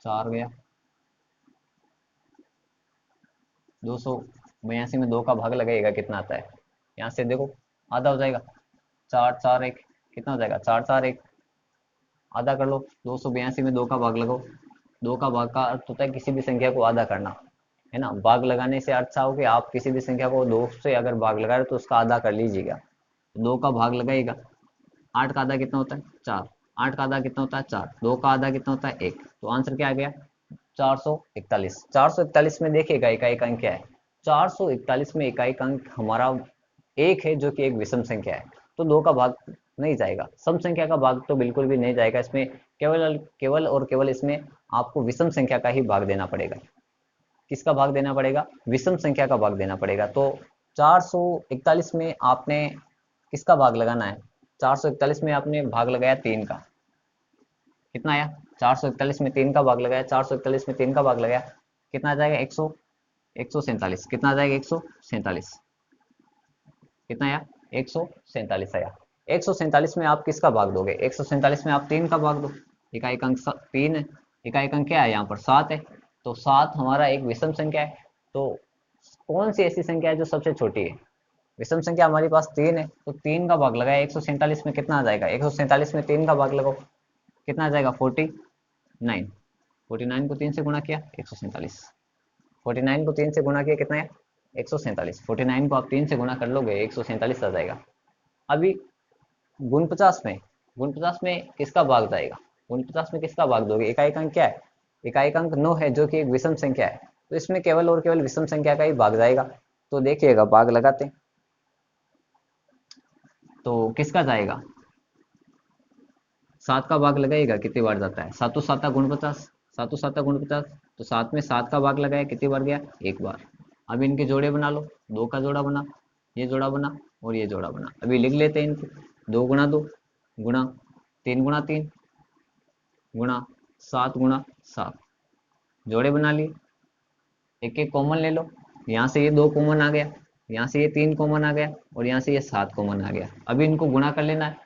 चार गया। 282 में 2 का भाग लगेगा कितना आता है, यहाँ से देखो आधा हो जाएगा। चार चार एक, कितना हो जाएगा, चार चार एक, आधा कर लो। 282 में 2 का भाग लगाओ। 2 का भाग का अर्थ होता है किसी भी संख्या को आधा करना, है ना। भाग लगाने से अर्थ हो कि आप किसी भी संख्या को 2 से अगर भाग लगा रहे हो तो उसका आधा कर लीजिएगा। 2 का भाग लगाएगा। 8 का आधा कितना होता है, 4। 8 का आधा कितना होता है, 4। 2 का आधा कितना होता है, 1। तो आंसर क्या आ गया, 441। 441 में देखिएगा इकाई अंक क्या है। 441 में इकाई अंक हमारा एक है, जो कि एक विषम संख्या है। तो 2 का भाग नहीं जाएगा, सम संख्या का भाग तो बिल्कुल भी नहीं जाएगा इसमें। केवल केवल और केवल इसमें आपको विषम संख्या का ही भाग देना पड़ेगा। किसका भाग देना पड़ेगा, विषम संख्या का भाग देना पड़ेगा। तो 441 में आपने किसका भाग लगाना है, 441 में आपने भाग लगाया 3 का, कितना आया, 441 में 3 का भाग लगाया, 441 में 3 का भाग लगाया, कितना आ जाएगा, 147। कितना आ जाएगा, 147। कितना आया, 147 आया। 147 में आप किसका भाग दोगे, 147 में आप 3 का भाग दो। इकाई अंक 3 है, इकाई अंक क्या है यहाँ पर, 7 है। तो 7 हमारा एक विषम संख्या है। तो कौन सी ऐसी संख्या है जो सबसे छोटी है, विषम संख्या हमारे पास 3 है, तो 3 का भाग लगाया। 147 में कितना आ जाएगा, 147 में 3 का भाग लगाओ, कितना आ जाएगा, 49। 49 को 3 से गुणा किया, 147। 49 को 3 से गुणा किया, कितना है, 147। 49 को आप 3 से गुणा कर लोगे, 147 आ जाएगा। अभी गुण 50 में, गुण 50 में किसका भाग जाएगा, गुण 50 में किसका भाग दोगे, इकाई अंक क्या है, इकाई अंक 9 है, जो कि एक विषम संख्या है। तो इसमें केवल और केवल विषम संख्या का ही भाग जाएगा। तो देखिएगा भाग लगाते हैं, तो किसका जाएगा, 7 का भाग लगाएगा, कितनी बार जाता है, सातों साता गुण 50, सातों साता गुण 50। तो 7 में 7 का भाग लगाया, कितनी बार गया, एक बार। अब इनके जोड़े बना लो, 2 का जोड़ा बना, ये जोड़ा बना और ये जोड़ा बना। अभी लिख लेते हैं इनको, 2 गुणा 2 गुणा 3 गुणा 3 गुणा 7 गुणा 7, जोड़े बना लिए। एक एक कॉमन ले लो, यहाँ से ये 2 कॉमन आ गया, यहाँ से ये 3 कॉमन आ गया और यहाँ से ये 7 कॉमन आ गया। अभी इनको गुणा कर लेना है,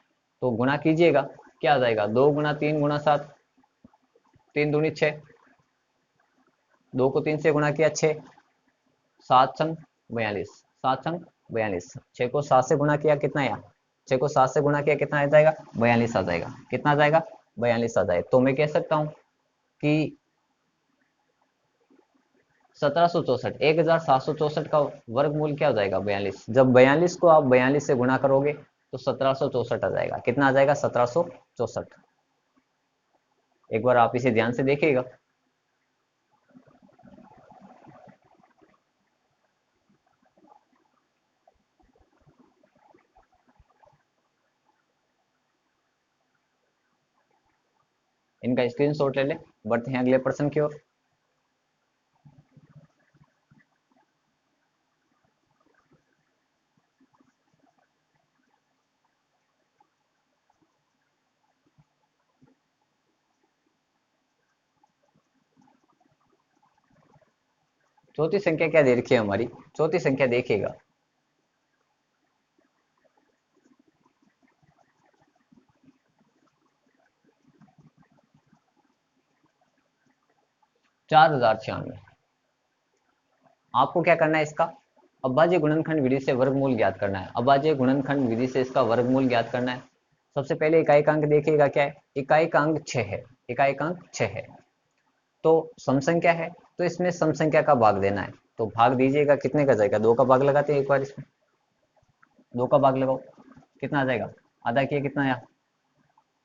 तो गुणा कीजिएगा, क्या आ जाएगा, 2 गुणा 3 गुणा 7, 3 दूनी 6, 2 को 3 से गुणा किया 6, 7 छंग 42, 7 छंग 42। 6 को 7 से गुणा किया, कितना आया, 6 को 7 से गुणा किया, कितना आ जाएगा, 42 आ जाएगा। कितना आ जाएगा, 42 आ जाएगा। तो मैं कह सकता हूँ कि 1764, 1764 का वर्गमूल क्या हो जाएगा, 42। जब 42 को आप 42 से गुणा करोगे तो 1764 आ जाएगा। कितना आ जाएगा, 1764। एक बार आप इसे ध्यान से देखिएगा। इनका स्क्रीनशॉट ले ले, बढ़ते हैं अगले प्रश्न की ओर। चौथी संख्या क्या दे रखी है हमारी, चौथी संख्या देखिएगा, 4096। आपको क्या करना है, इसका अभाज्य गुणनखंड विधि से वर्गमूल ज्ञात करना है। अभाज्य गुणनखंड विधि से इसका वर्गमूल ज्ञात करना है। सबसे पहले इकाई का अंक देखिएगा क्या है, इकाई का अंक 6 है, इकाई का अंक 6 है। तो सम संख्या है, तो इसमें सम संख्या का भाग देना है। तो भाग दीजिएगा, कितने का जाएगा, 2 का भाग लगाते हैं एक बार इसमें, 2 का भाग लगाओ, कितना आ जाएगा, आधा किया, कितना आया,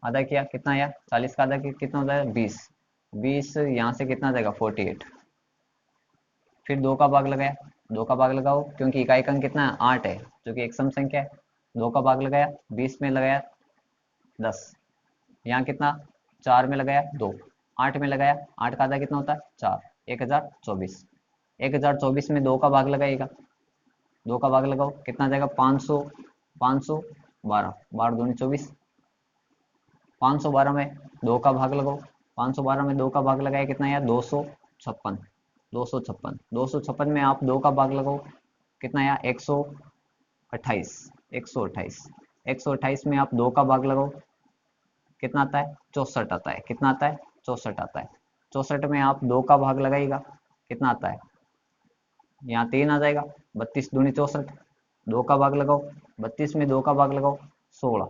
आधा किया, कितना आया, 40 का आधा किया, कितना हो जाएगा, 20। 20 यहाँ से कितना आ जाएगा, 48। फिर 2 का भाग लगाया, 2 का भाग लगाओ, क्योंकि इकाई का अंक कितना है, 8 है, जो कि एक सम संख्या है। 2 का भाग लगाया, 20 में लगाया 10, यहाँ कितना, 4 में लगाया 2, 8 में लगाया, 8 का आधा कितना होता है, 4, 1024। 1024 में 2 का भाग लगाइएगा, 2 का भाग लगाओ, कितना आ जाएगा, 500, 512, 12 दूनी 24। 512 में 2 का भाग लगाओ, 512 में 2 का भाग लगाया, कितना आया, 256। 256, 256 में आप 2 का भाग लगाओ, कितना आया, 128। 128, 128 में आप 2 का भाग लगाओ, कितना आता है 64 आता है। कितना आता है 64 आता है। 64 में आप 2 का भाग लगाइएगा, कितना आता है, यहाँ 3 आ जाएगा। 32 दूनी 64, 2 का भाग लगाओ, 32 में 2 का भाग लगाओ 16,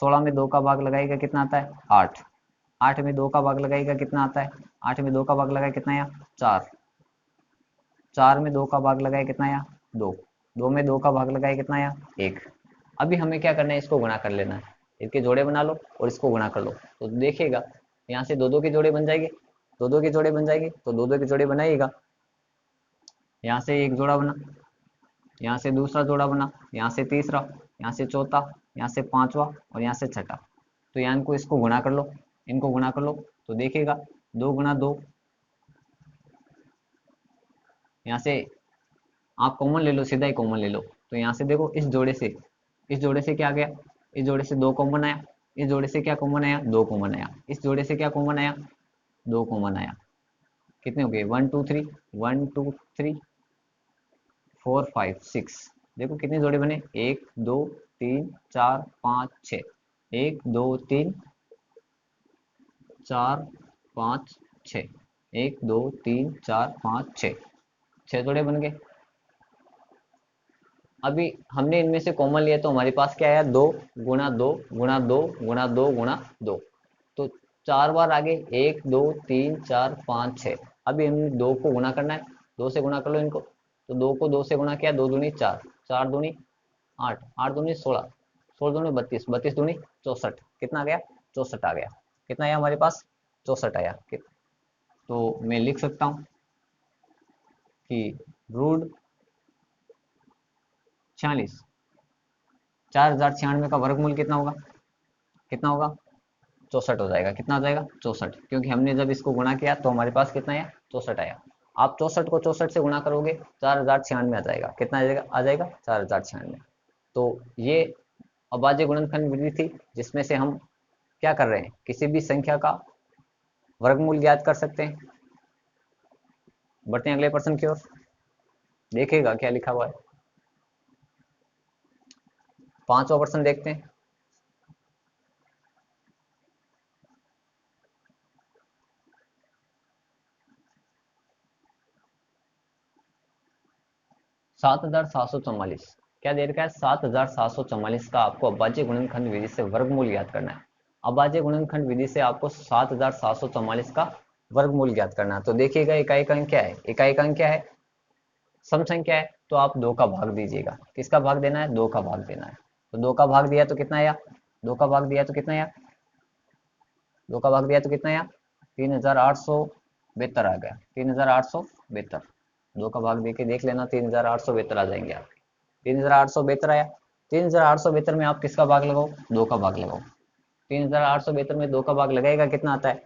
16 में 2 का भाग लगाएगा कितना आता है 8, 8 में 2 का भाग लगाएगा कितना आता है, 8 में 2 का भाग लगाए कितना आया 4, 4 में 2 का भाग लगाए कितना आया 2, 2 में 2 का भाग लगाए कितना आया 1। अभी हमें क्या करना है, इसको गुणा कर लेना है। इसके जोड़े बना लो और इसको गुणा कर लो, तो देखिएगा यहाँ से 2 2 के जोड़े बन जाएंगे, 2 2 के जोड़े बन जाएंगे, तो 2 2 के जोड़े बनाइएगा। यहाँ से एक जोड़ा बना, यहाँ से दूसरा जोड़ा बना, यहाँ से तीसरा, यहाँ से चौथा, यहाँ से पांचवा और यहाँ से छठा। तो यहाँ इनको इसको गुणा कर लो, इनको गुणा कर लो, तो देखिएगा 2 गुणा 2, यहाँ से आप कॉमन ले लो, सीधा ही कॉमन ले लो। तो यहाँ से देखो इस जोड़े से क्या आ गया, इस जोड़े से 2 कॉमन आया, इस जोड़े से क्या कॉमन आया 2 कॉमन आया, इस जोड़े से क्या कॉमन आया 2 कॉमन आया। कितने हो गए 1 2 3, 1 2 3 4 5 6। देखो कितने जोड़े बने 1 2 3 4 5 6, 1 2 3 4 5 6, 1 2 3 4 5 6, 6 जोड़े बन गए। अभी हमने इनमें से कॉमन लिया तो हमारे पास क्या आया 2 गुणा 2 गुणा 2 गुणा 2 गुणा 2। तो 4 बार आगे 1 2 3 4 5 6। अभी हमने 2 को गुणा करना है, 2 से गुणा कर लो इनको। तो 2 को 2 से गुणा किया, 2 दूनी 4, 4 दूनी 8, 8 दूनी 16, 16 दूनी 32, 32 दूनी 64। कितना आ गया 64 आ गया। कितना आया हमारे पास 64 आया। तो मैं लिख सकता हूँ कि रूट 46, 4096 का वर्गमूल कितना होगा, कितना होगा 64 हो जाएगा। कितना हो जाएगा 64, क्योंकि हमने जब इसको गुणा किया तो हमारे पास कितना आया 64 आया। आप 64 को 64 से गुणा करोगे 4096 आ जाएगा। कितना आ जाएगा 4096। तो ये अभाज्य गुणनखंड विधि थी, जिसमें से हम क्या कर रहे हैं, किसी भी संख्या का वर्गमूल ज्ञात कर सकते हैं। बढ़ते हैं अगले प्रश्न की ओर, देखिएगा क्या लिखा हुआ है। 5वां प्रश्न देखते हैं। सात हजार सात सौ चौवालीस क्या दे रखा है, 7744 का आपको अभाज्य गुणनखंड विधि से वर्गमूल ज्ञात करना है। अभाज्य गुणनखंड विधि से आपको 7744 का वर्गमूल ज्ञात करना है। तो देखिएगा इकाई का अंक क्या है, इकाई का अंक क्या है, सम संख्या है, तो आप 2 का भाग दीजिएगा। किसका भाग देना है 2 का भाग देना है। तो 2 का भाग दिया तो कितना आया, 2 का भाग दिया तो कितना आया, 2 का भाग दिया तो कितना आया 3872 आ गया, 3872। 2 का भाग देके देख लेना, 3872 आ जाएंगे आपके। 3872 आया। 3872 में आप किसका भाग लगाओ 2 का भाग लगाओ। 3872 में 2 का भाग लगाएगा कितना आता है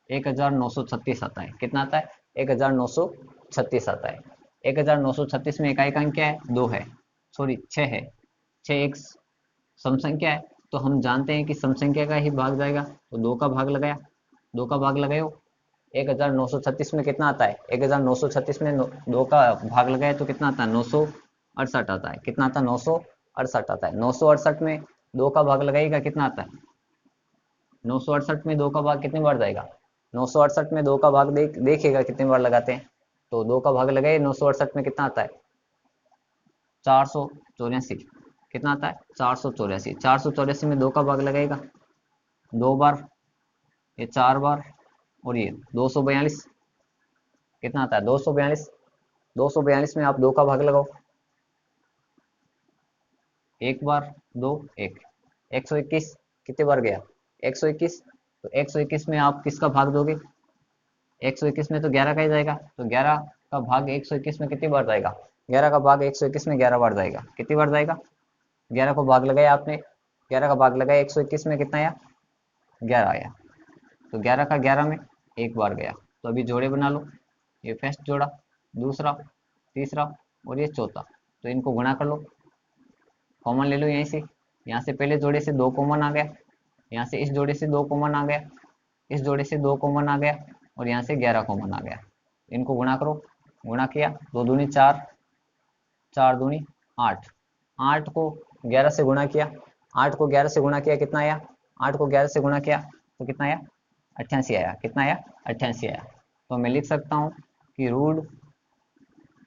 1936 आता है। कितना आता है 1936 आता है। 1936 में इकाई का अंक क्या है 2 है, सॉरी 6 है। 6 एक सम संख्या है, तो हम जानते हैं कि सम संख्या का ही भाग जाएगा। तो 2 का भाग लगाया, 2 का भाग लगाओ। 1936 में कितना आता है, 1936 में 2 का भाग लगाए तो कितना आता है 968 आता है। कितना आता है 968 आता है। 968 में 2 का भाग लगाइएगा कितना आता है, 968 में 2 का भाग कितने बार जाएगा, 968 में 2 का भाग देखिएगा कितने बार लगाते हैं। तो 2 का भाग लगाइए, 968 में कितना आता है 484। कितना आता है 484। 484 में 2 का भाग लगाएगा 2 बार, ये 4 बार, और ये 242। कितना आता है 242। 242 में आप 2 का भाग लगाओ, 1 बार 2 1, 121 कितने बार गया 121। तो 121 में आप किसका भाग दोगे, 121 में तो 11 का ही जाएगा। तो 11 का भाग 121 में कितनी बार जाएगा, 11 का भाग 121 में 11 बार जाएगा। कितनी बार जाएगा, 11 को भाग लगाया आपने, 11 का भाग लगाया 121 में कितना आया 11 आया। तो 11 का 11 में 1 बार गया। तो अभी जोड़े बना लो, ये फर्स्ट जोड़ा, दूसरा, तीसरा और ये चौथा। तो इनको गुणा कर लो, कॉमन ले लो यहीं से। यहाँ से पहले जोड़े से 2 कॉमन आ गया, यहाँ से इस जोड़े से 2 कॉमन आ गया, इस जोड़े से 2 कॉमन आ गया, और यहाँ से 11 कॉमन आ गया। इनको गुणा करो, गुणा किया 2 दूनी 4, 4 दूनी 8, 8 को 11 से गुणा किया, 8 को 11 से गुणा किया, कितना आया? 8 को 11 से गुणा किया तो कितना आया? 88 आया। कितना आया? 88 आया। तो मैं लिख सकता हूँ कि रूट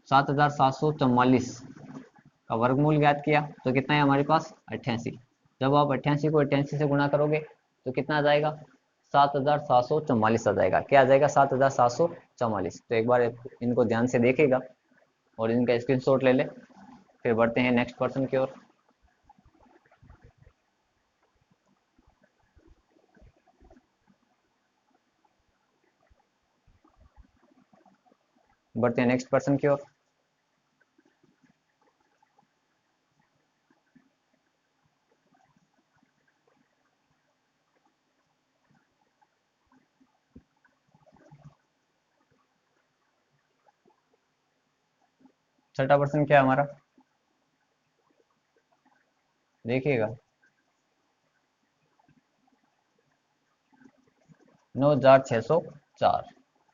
7744 का वर्गमूल ज्ञात किया तो कितना है हमारे पास? 88। जब आप 88 को 88 से गुणा करोगे तो कितना आ जाएगा? 7744 आ जाएगा। क्या आ जाएगा? 7744। तो एक बार इनको ध्यान से देखेगा और इनका स्क्रीनशॉट ले ले। फिर बढ़ते हैं नेक्स्ट क्वेश्चन की ओर। बढ़ते हैं नेक्स्ट क्वेश्चन की ओर। छठा प्रश्न क्या है हमारा? देखिएगा, 9604।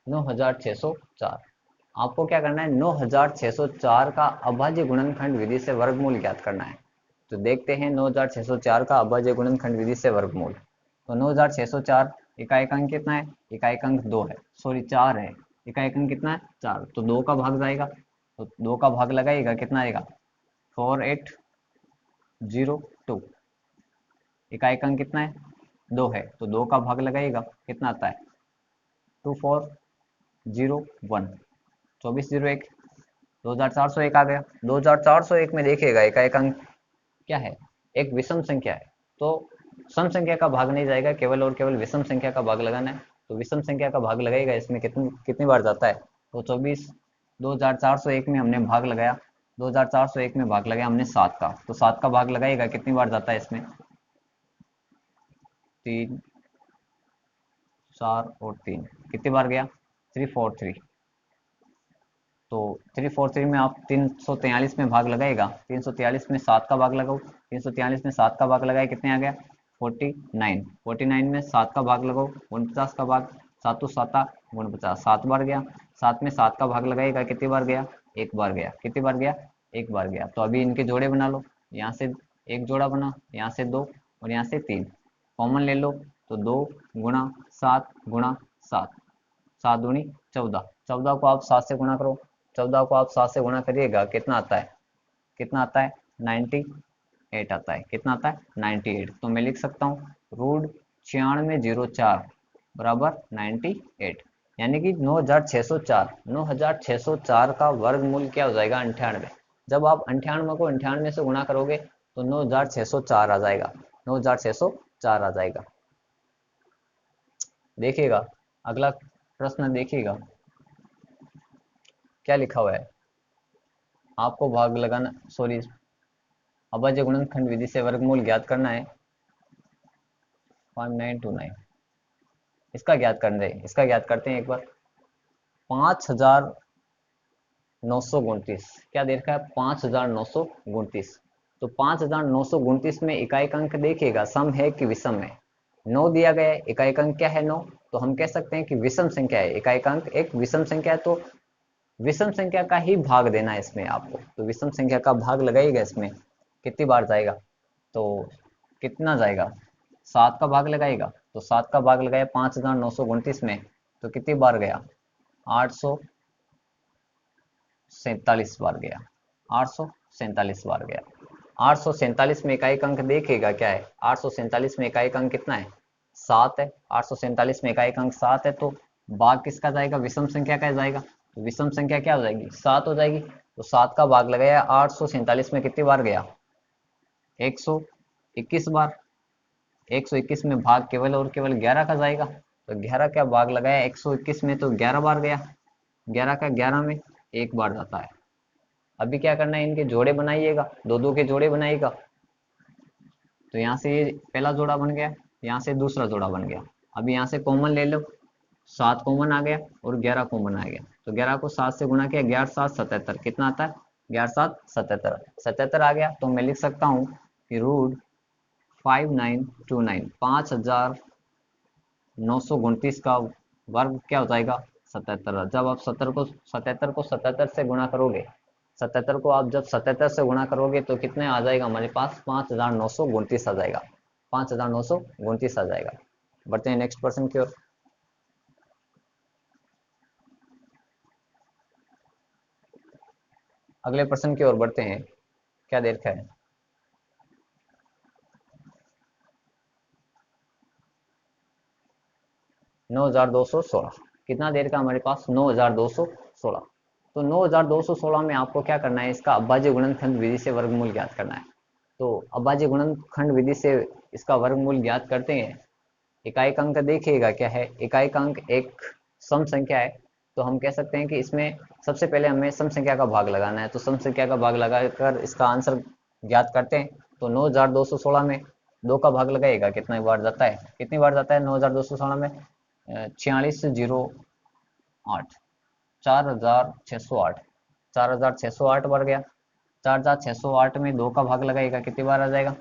9604। आपको क्या करना है? 9604 का अभाज्य गुणनखंड विधि से वर्गमूल ज्ञात करना है। तो देखते हैं 9604 का अभाज्य गुणनखंड विधि से वर्गमूल। तो 9604 इकाई अंक कितना है? इकाई अंक 2 है, सॉरी 4 है। इकाई अंक कितना है? 4। तो 2 का भाग जाएगा, तो 2 का भाग लगाएगा, कितना आएगा? 4802। इकाई अंक कितना है? 2 है, तो 2 का भाग लगाएगा, कितना आता है? 2401। 2401, 2401 आ गया। 2401 में देखिएगा इकाई अंक क्या है? एक विषम संख्या है, तो सम संख्या का भाग नहीं जाएगा, केवल और केवल विषम संख्या का भाग लगाना है। तो विषम संख्या का भाग लगेगा, इसमें कितनी कितनी बार जाता है? तो 24 में हमने भाग लगाया, 2401 में भाग लगाया हमने 7 का, तो 7 का भाग लगाएगा, कितनी बार जाता है इसमें? 3, 4 और 3, कितनी बार गया? 343। तो 343 में आप 343 में भाग लगाएगा, 343 में 7 का भाग लगाओ, 343 में 7 का भाग लगाए, कितने आ गया? 49। 49 में 7 का भाग लगाओ, 49 का भाग, 7 7 49, 7 बार गया। 7 में 7 का भाग लगाएगा, कितनी बार गया? एक बार गया। कितनी बार गया? एक बार गया। तो अभी इनके जोड़े बना लो, यहाँ से एक जोड़ा बना, यहाँ से 2 और यहाँ से 3, कॉमन ले लो। तो 2 गुणा 7 गुणा 7, 7 दूनी 14। 14 को आप 7 से गुणा करो, 14 को आप 7 से गुणा करिएगा, कितना आता है? कितना आता है? 98 आता है। कितना आता है? 98। तो मैं लिख सकता हूँ रूट 9604 बराबर 98, यानी कि 9604। 9604 का वर्गमूल क्या हो जाएगा? 98। जब आप 98 को 98 से गुणा करोगे तो 9604 आ जाएगा। 9604 आ जाएगा। देखिएगा अगला प्रश्न, देखिएगा क्या लिखा हुआ है। आपको भाग लगाना, सॉरी, अभाज्य गुणनखंड विधि से वर्गमूल ज्ञात करना है। 5929, इसका ज्ञात कर दे, इसका ज्ञात करते हैं एक बार। 5929, क्या दे रखा है? 5929। तो 5929 में इकाई अंक देखिएगा, सम है कि विषम है? 9 दिया गया है, इकाई अंक क्या है? 9। तो हम कह सकते हैं कि विषम संख्या है, इकाई अंक एक विषम संख्या है, तो विषम संख्या का ही भाग देना है इसमें आपको। तो विषम संख्या का भाग लगाइएगा, इसमें कितनी बार जाएगा? तो कितना जाएगा? 7 का भाग लगाएगा, तो 7 का भाग लगाया 5929 में, तो कितनी बार गया? 847 बार गया। 847 बार गया। 847 में इकाई अंक देखिएगा क्या है? 847 में इकाई अंक कितना है? 7 है। 847 में इकाई अंक 7 है, तो भाग किसका जाएगा? विषम संख्या का जाएगा। तो विषम संख्या क्या हो जाएगी? 7 हो जाएगी। तो 7 का भाग लगाया 847 में, कितनी बार गया? 121 बार। 121 में भाग केवल और केवल 11 का जाएगा, तो 11 का भाग लगाया 121 में, तो 11 बार गया। 11 का 11 में एक बार जाता है। अभी क्या करना है? इनके जोड़े बनाइएगा, दो दो के जोड़े बनाइएगा। तो यहाँ से ये पहला जोड़ा बन गया, यहाँ से दूसरा जोड़ा बन गया। अभी यहाँ से कॉमन ले लो, 7 कॉमन आ गया और 11 कॉमन आ गया। तो 11 को 7 से गुणा किया, 11 7 77, कितना आता है? 11 7 77, 77 आ गया। तो मैं लिख सकता हूँ कि रूट 5929, 5929 का वर्ग क्या हो जाएगा? 77। जब आप 77 को 77 से गुणा करोगे, 77 को आप जब 77 से गुणा करोगे तो कितने आ जाएगा हमारे पास, 5929 आ जाएगा, 5929 आ जाएगा। बढ़ते हैं नेक्स्ट प्रश्न की ओर। अगले प्रश्न की ओर बढ़ते हैं। क्या देर का है? नौ हजार दो सौ सोलह। कितना देर का हमारे पास? 9216। तो 9216 में आपको क्या करना है, इसका अभाज्य गुणनखंड विधि से वर्गमूल ज्ञात करना है। तो अभाज्य गुणनखंड विधि से इसका वर्गमूल ज्ञात करते हैं। इकाई अंक देखिएगा क्या है, इकाई अंक एक सम संख्या है, तो हम कह सकते हैं कि इसमें सबसे पहले हमें सम संख्या का भाग लगाना है। तो सम संख्या का भाग लगाकर इसका आंसर ज्ञात करते हैं। तो 9216 में 2 का भाग लगाएगा, कितनी बार जाता है, कितनी बार जाता है 9216 में? 4608, 4608, 4608 बार गया। 4608 में 2 का भाग लगाएगा, कितनी बार आ जाएगा,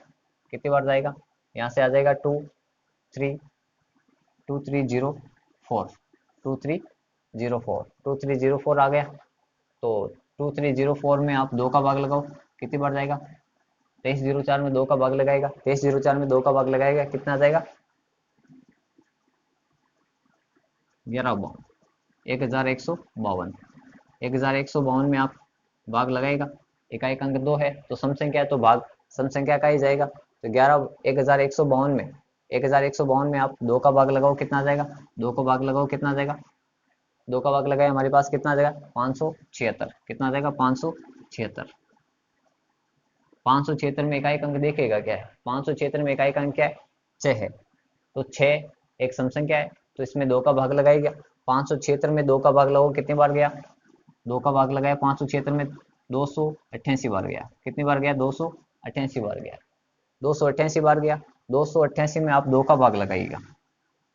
कितनी बार जाएगा? यहाँ से आ जाएगा 2304, 2304 आ गया। तो 2304 में आप 2 का भाग लगाओ, कितनी बार जाएगा? 2304 में 2 का भाग लगाएगा, 2304 में 2 का भाग लगाएगा, कितना आ जाएगा? 1152, 1152। 1152 में आप भाग लगाएगा, इकाई अंक 2 है तो सम संख्या है तो भाग सम संख्या का ही जाएगा। तो 1152 में 1152 में आप 2 का भाग लगाओ, कितना आ जाएगा? 2 का भाग लगाओ, कितना आ जाएगा? 2 का भाग लगाए हमारे पास कितना आ जाएगा? 576। कितना आ जाएगा? 576। 576 में इकाई अंक देखेगा क्या है, 576 में इकाई अंक क्या है? 6 है। तो 6 एक सम संख्या है, तो इसमें 2 का भाग लगाएगा। 576 में 2 का भाग लगाओ, कितनी बार गया? 2 का भाग लगाया 576 में, 288 बार गया। कितनी बार गया? 288 बार गया। 288 बार गया। 288 में आप 2 का भाग लगाइएगा,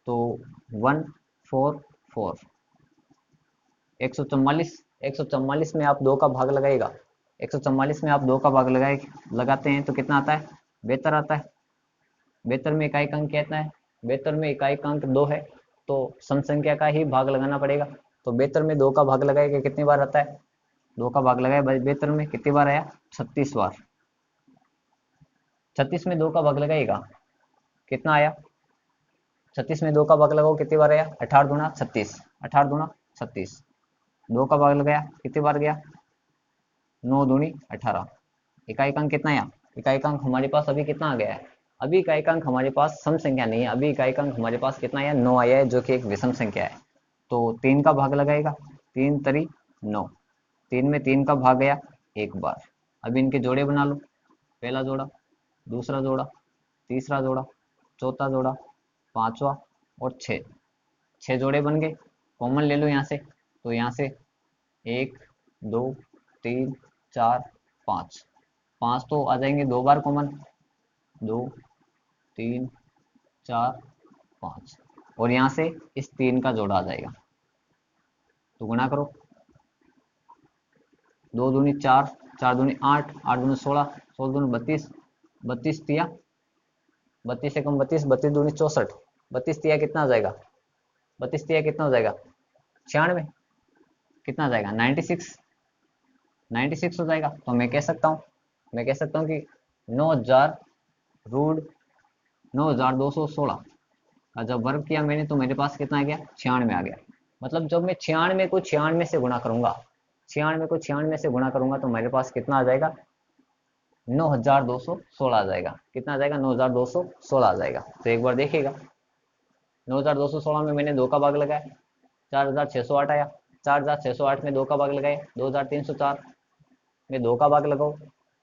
तो 144। 144 में आप 2 का भाग लगाएगा, 144 में आप 2 का भाग लगाते हैं तो कितना आता है? 72 आता है। 72 में इकाई अंक कितना है? 72 में इकाई अंक 2 है, तो सम संख्या का ही भाग लगाना पड़ेगा। तो 72 में 2 का भाग लगाएगा, कितनी बार आता है? 2 का भाग लगाया 72 में, कितनी बार आया? 36 बार। 36 में 2 का भाग लगाएगा, कितना आया? 36 में 2 का भाग लगाओ, कितनी बार आया? 18 दूना 36, 18 दूना 36। 2 का भाग लगाया, कितनी बार गया? 9 दूनी 18। इकाई अंक कितना आया? इकाई अंक हमारे पास अभी कितना आ गया है? अभी इकाई अंक हमारे पास सम संख्या नहीं है, अभी इकाई अंक हमारे पास कितना आया? 9 आया है, जो कि एक विषम संख्या है। तो 3 का भाग लगाएगा, 3 तरी 9। 3 में 3 का भाग गया एक बार। अभी इनके जोड़े बना लो, पहला जोड़ा, दूसरा जोड़ा, तीसरा जोड़ा, चौथा जोड़ा, पांचवा और 6। 6 जोड़े बन गए। कॉमन ले लो यहाँ से, तो यहाँ से 1 2 3 4 5, 5 तो आ जाएंगे 2 बार कॉमन, 2 3 4 5, और यहाँ से इस 3 का जोड़ा आ जाएगा। तो गुणा करो, 2 दूनी 4, 4 दूनी 8, 8 दूनी 16, 16 दूनी 32, 32 तिया 32 से कम 32, 32 दूनी 64, 32 तिया कितना आ जाएगा? 32 तिया कितना हो जाएगा? 96। कितना आ जाएगा? 96, 96 हो जाएगा। तो मैं कह सकता हूँ, कि 9000 रूट 9216 का जब वर्ग किया मैंने, तो मेरे पास कितना आ गया? 96 आ गया। मतलब जब मैं 96 को 96 से गुणा करूंगा, 96 को 96 से गुणा करूंगा, तो मेरे पास कितना आ जाएगा? 9216 आ जाएगा। कितना आ जाएगा? 9216 आ जाएगा। तो एक बार देखिएगा, 9216 में मैंने 2 का भाग लगाया, 4608 आया। 4608 में 2 का भाग लगाए, 2304 में 2 का भाग लगाओ,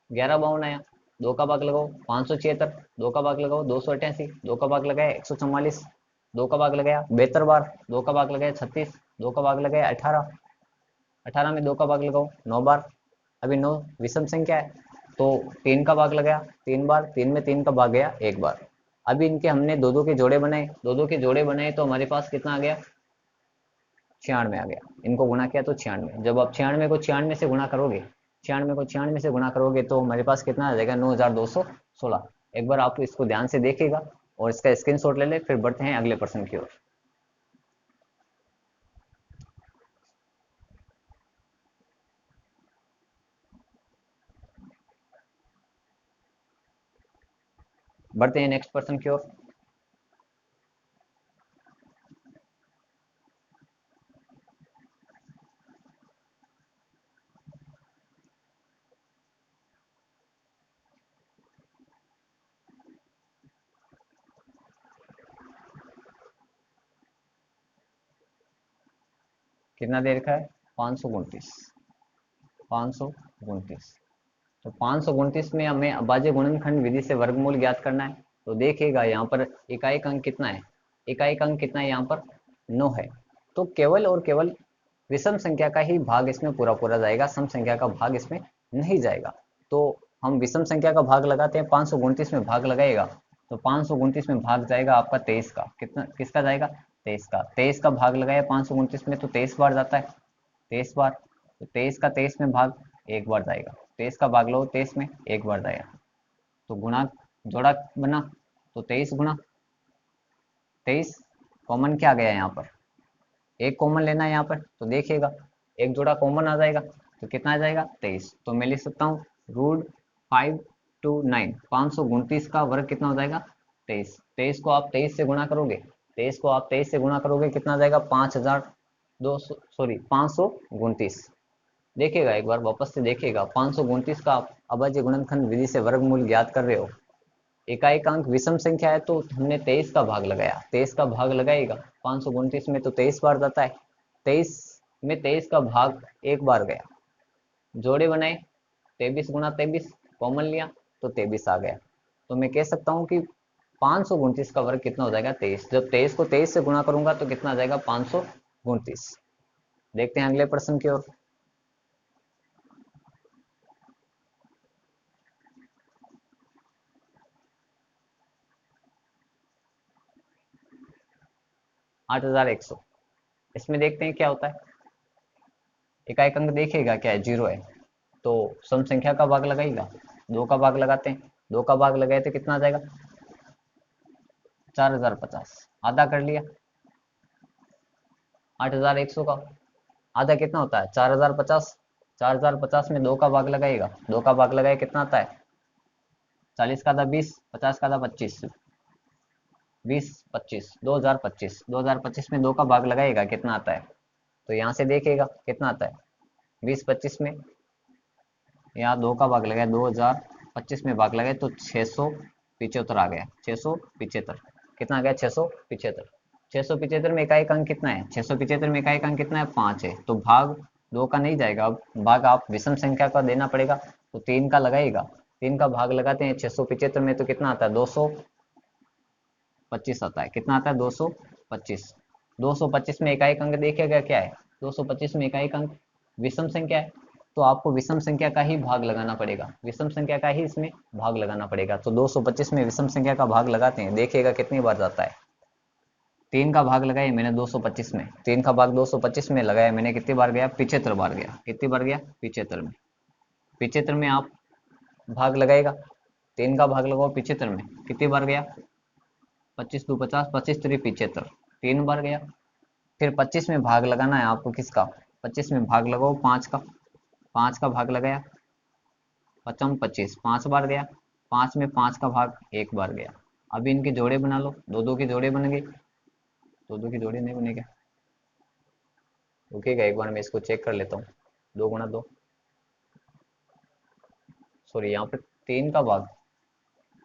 1152 आया। 2 का भाग लगाओ 576, 2 का भाग लगाओ 288, 2 का भाग लगाया 144, 2 का भाग लगाया 72 बार, 2 का भाग लगाया 36, 2 का भाग लगाया 18, 18 में 2 का भाग लगाओ 9 बार। अभी 9 विषम संख्या है, तो 3 का भाग लगाया 3 बार, 3 में 3 का भाग गया एक बार। अभी इनके हमने दो दो के जोड़े बनाए, दो दो के जोड़े बनाए, तो हमारे पास कितना आ गया? 96 आ गया। इनको गुणा किया तो 96। जब आप 96 को 96 से गुणा करोगे, 96 को 96 से गुणा करोगे, तो हमारे पास कितना आ जाएगा? 9216। एक बार आप इसको ध्यान से देखिएगा और इसका स्क्रीनशॉट ले ले, फिर बढ़ते हैं अगले प्रश्न की ओर। बढ़ते हैं नेक्स्ट प्रश्न की ओर। कितना दे रखा है? 529। 529। तो 529 में हमें अभाज्य गुणनखंड विधि से वर्गमूल ज्ञात करना है। तो देखिएगा यहाँ पर इकाई अंक कितना है? इकाई अंक कितना है यहाँ पर? 9 है। तो केवल और केवल विषम संख्या का ही भाग इसमें पूरा पूरा जाएगा, सम संख्या का भाग इसमें नहीं जाएगा। तो हम विषम संख्या का भाग लगाते हैं, 529 में भाग लगाएगा तो 529 में भाग जाएगा आपका 23 का। कितना किसका जाएगा? 23 का। 23 का भाग लगाया 529 में तो 23 बार जाता है, 23 बार। तो 23 का 23 में भाग एक बार जाएगा, 23 का भाग लो 23 में एक बार जाएगा। तो गुणा जोड़ा बना, तो 23 गुणा 23 कॉमन क्या गया यहाँ पर? एक कॉमन लेना है यहाँ पर, तो देखिएगा एक जोड़ा कॉमन आ जाएगा तो कितना आ जाएगा? 23। तो मैं लिख सकता हूँ √529, 529 का वर्ग कितना हो जाएगा? 23। 23 को आप 23 से गुणा करोगे, 23 को आप 23 से गुणा करोगे कितना आ जाएगा? 529। देखिएगा एक बार वापस से देखिएगा, 529 का आप अभाज्य गुणनखंड विधि से वर्गमूल ज्ञात कर रहे हो। इकाई का अंक विषम संख्या है तो हमने 23 का भाग लगाया, 23 का भाग लगाएगा 529 में तो 23 बार जाता है, 23 में 23 का भाग एक बार गया। जोड़े बनाए 23 गुणा 23, कॉमन लिया तो 23 आ गया। तो मैं कह सकता हूँ कि 529 का वर्ग कितना हो जाएगा? 23। जब 23 को 23 से गुणा करूंगा तो कितना आ जाएगा? 529। देखते हैं अगले प्रश्न की ओर। आठ हजार एक सौ। इसमें देखते हैं क्या होता है। इकाई अंक देखिएगा क्या है? 0 है। तो सम संख्या का भाग लगाएगा, 2 का भाग लगाते हैं, 2 का भाग लगाए तो कितना आ जाएगा? 4050। आधा कर लिया 8100 का। आधा कितना होता है? 4050। 4050 में 2 का भाग लगाएगा, 2 का भाग लगाए कितना आता है? 40 का आधा 20, 50 का आधा 25, 20 25, 2025। 2025 में 2 का भाग लगाएगा कितना आता है? तो यहाँ से देखिएगा कितना आता है। 2025 में यहाँ 2 का भाग लगाया, 2025 में भाग लगाए तो 675 आ गया। 675 कितना आ गया? 675। 675 में इकाई अंक कितना है? 675 में इकाई अंक कितना है? 5 है। तो भाग 2 का नहीं जाएगा, अब भाग आप विषम संख्या का देना पड़ेगा तो 3 का लगाएगा। 3 का भाग लगाते हैं 675 में तो कितना आता है? 225 आता है। कितना आता है? 225। 225 में इकाई अंक देखिएगा क्या है? 225 में इकाई अंक विषम संख्या है तो आपको विषम संख्या का ही भाग लगाना पड़ेगा, विषम संख्या का ही इसमें भाग लगाना पड़ेगा। तो 225 में विषम संख्या का भाग लगाते हैं, देखिएगा कितनी बार जाता है। 3 का भाग लगाया मैंने 225 में, 3 का भाग 225 में लगाया मैंने, कितनी बार गया? 75 बार गया। कितनी बार गया? 75 में। 75 में आप भाग लगाएगा, 3 का भाग लगाओ 75 में, कितनी बार गया? 25 2 50, 25 3 75, 3 बार गया। फिर 25 में भाग लगाना है आपको किसका? 25 में भाग लगाओ 5 का, 5 का भाग लगाया, 5 25, 5 बार गया। 5 में 5 का भाग एक बार गया। अभी इनके जोड़े बना लो, दो दो के जोड़े बन गए, दो दो के जोड़े नहीं बने क्या? रुकिएगा एक बार मैं इसको चेक कर लेता हूँ। 2 गुणा 2, सॉरी यहाँ पे 3 का भाग,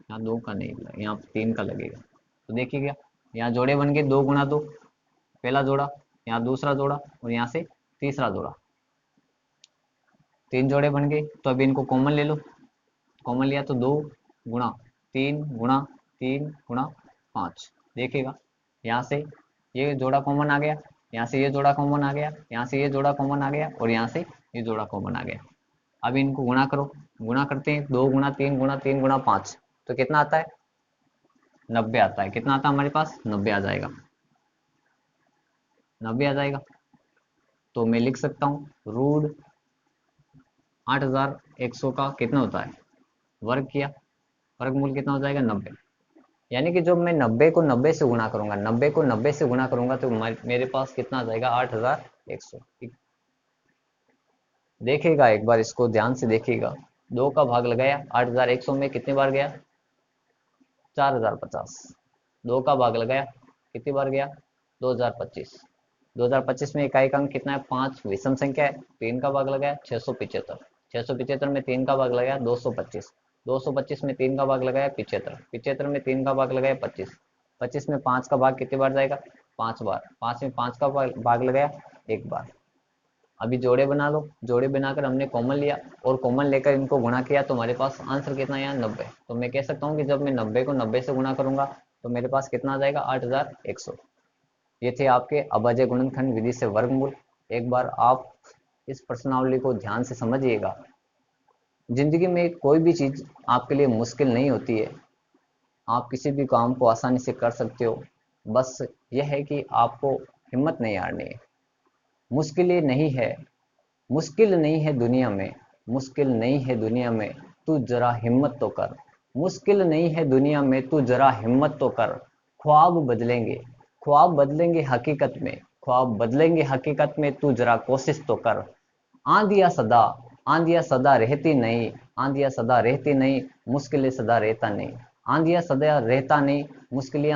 यहाँ 2 का नहीं, यहाँ 3 का लगेगा। तो देखिए क्या, यहाँ जोड़े बन गए 2 गुणा 2, पहला जोड़ा, यहाँ दूसरा जोड़ा और यहाँ से तीसरा जोड़ा, 3 जोड़े बन गए। तो अभी इनको कॉमन ले लो, कॉमन लिया तो 2 गुणा 3 गुणा 3 गुणा 5। देखिएगा यहाँ से ये जोड़ा कॉमन आ गया, यहाँ से ये जोड़ा कॉमन आ गया, यहाँ से ये जोड़ा कॉमन आ गया और यहाँ से ये जोड़ा कॉमन आ गया। अब इनको गुणा करो, गुणा करते हैं 2 गुणा 3 गुणा 3 गुणा 5 तो कितना आता है? 90 आता है। कितना आता है हमारे पास? 90 आ जाएगा, 90 आ जाएगा। तो मैं लिख सकता हूँ रूट 8100 का कितना होता है? वर्ग किया, वर्गमूल कितना हो जाएगा? 90। यानी कि जब मैं 90 को 90 से गुणा करूंगा, 90 को 90 से गुणा करूंगा तो मेरे पास कितना आ जाएगा? 8100। देखिएगा एक बार इसको ध्यान से देखिएगा, 2 का भाग लगाया 8100 में कितने बार गया? 4050। 2 का भाग लगाया, कितनी बार गया? 2025। 2025 में इकाई का अंक कितना है? 5 विषम संख्या है। 3 का भाग लगाया, 675। 675 में 3 का भाग लगाया, 225। 225 में 3 का भाग लगाया, 75। 75 में 3 का भाग लगाया, 25। 25 में 5 का भाग कितनी बार जाएगा? 5 बार। 5 में 5 का भाग लगाया, 1 बार। अभी जोड़े बना लो। जोड़े बनाकर हमने कॉमन लिया और कॉमन लेकर इनको गुणा किया, तो हमारे पास आंसर कितना आया? 90। तो मैं कह सकता हूँ कि जब मैं 90 को 90 से गुणा करूंगा तो मेरे पास कितना आ जाएगा? 8100। ये थे आपके अभाज्य गुणनखंड विधि से वर्गमूल। एक बार आप इस प्रश्नावली को ध्यान से समझिएगा। जिंदगी में कोई भी चीज आपके लिए मुश्किल नहीं होती है। आप किसी भी काम को आसानी से कर सकते हो। बस यह है कि आपको हिम्मत नहीं हारनी है। मुश्किलें नहीं है, मुश्किल नहीं है दुनिया में, मुश्किल नहीं है दुनिया में, तू जरा हिम्मत तो कर। मुश्किल नहीं है दुनिया में, तू जरा हिम्मत तो कर। ख्वाब बदलेंगे, ख्वाब बदलेंगे हकीकत में, ख्वाब बदलेंगे हकीकत में, तू जरा कोशिश तो कर। आंधिया सदा, आंधिया सदा रहती नहीं, आंधिया सदा रहती नहीं, मुश्किलें सदा रहता नहीं। आंधिया सदा रहता नहीं, मुश्किलें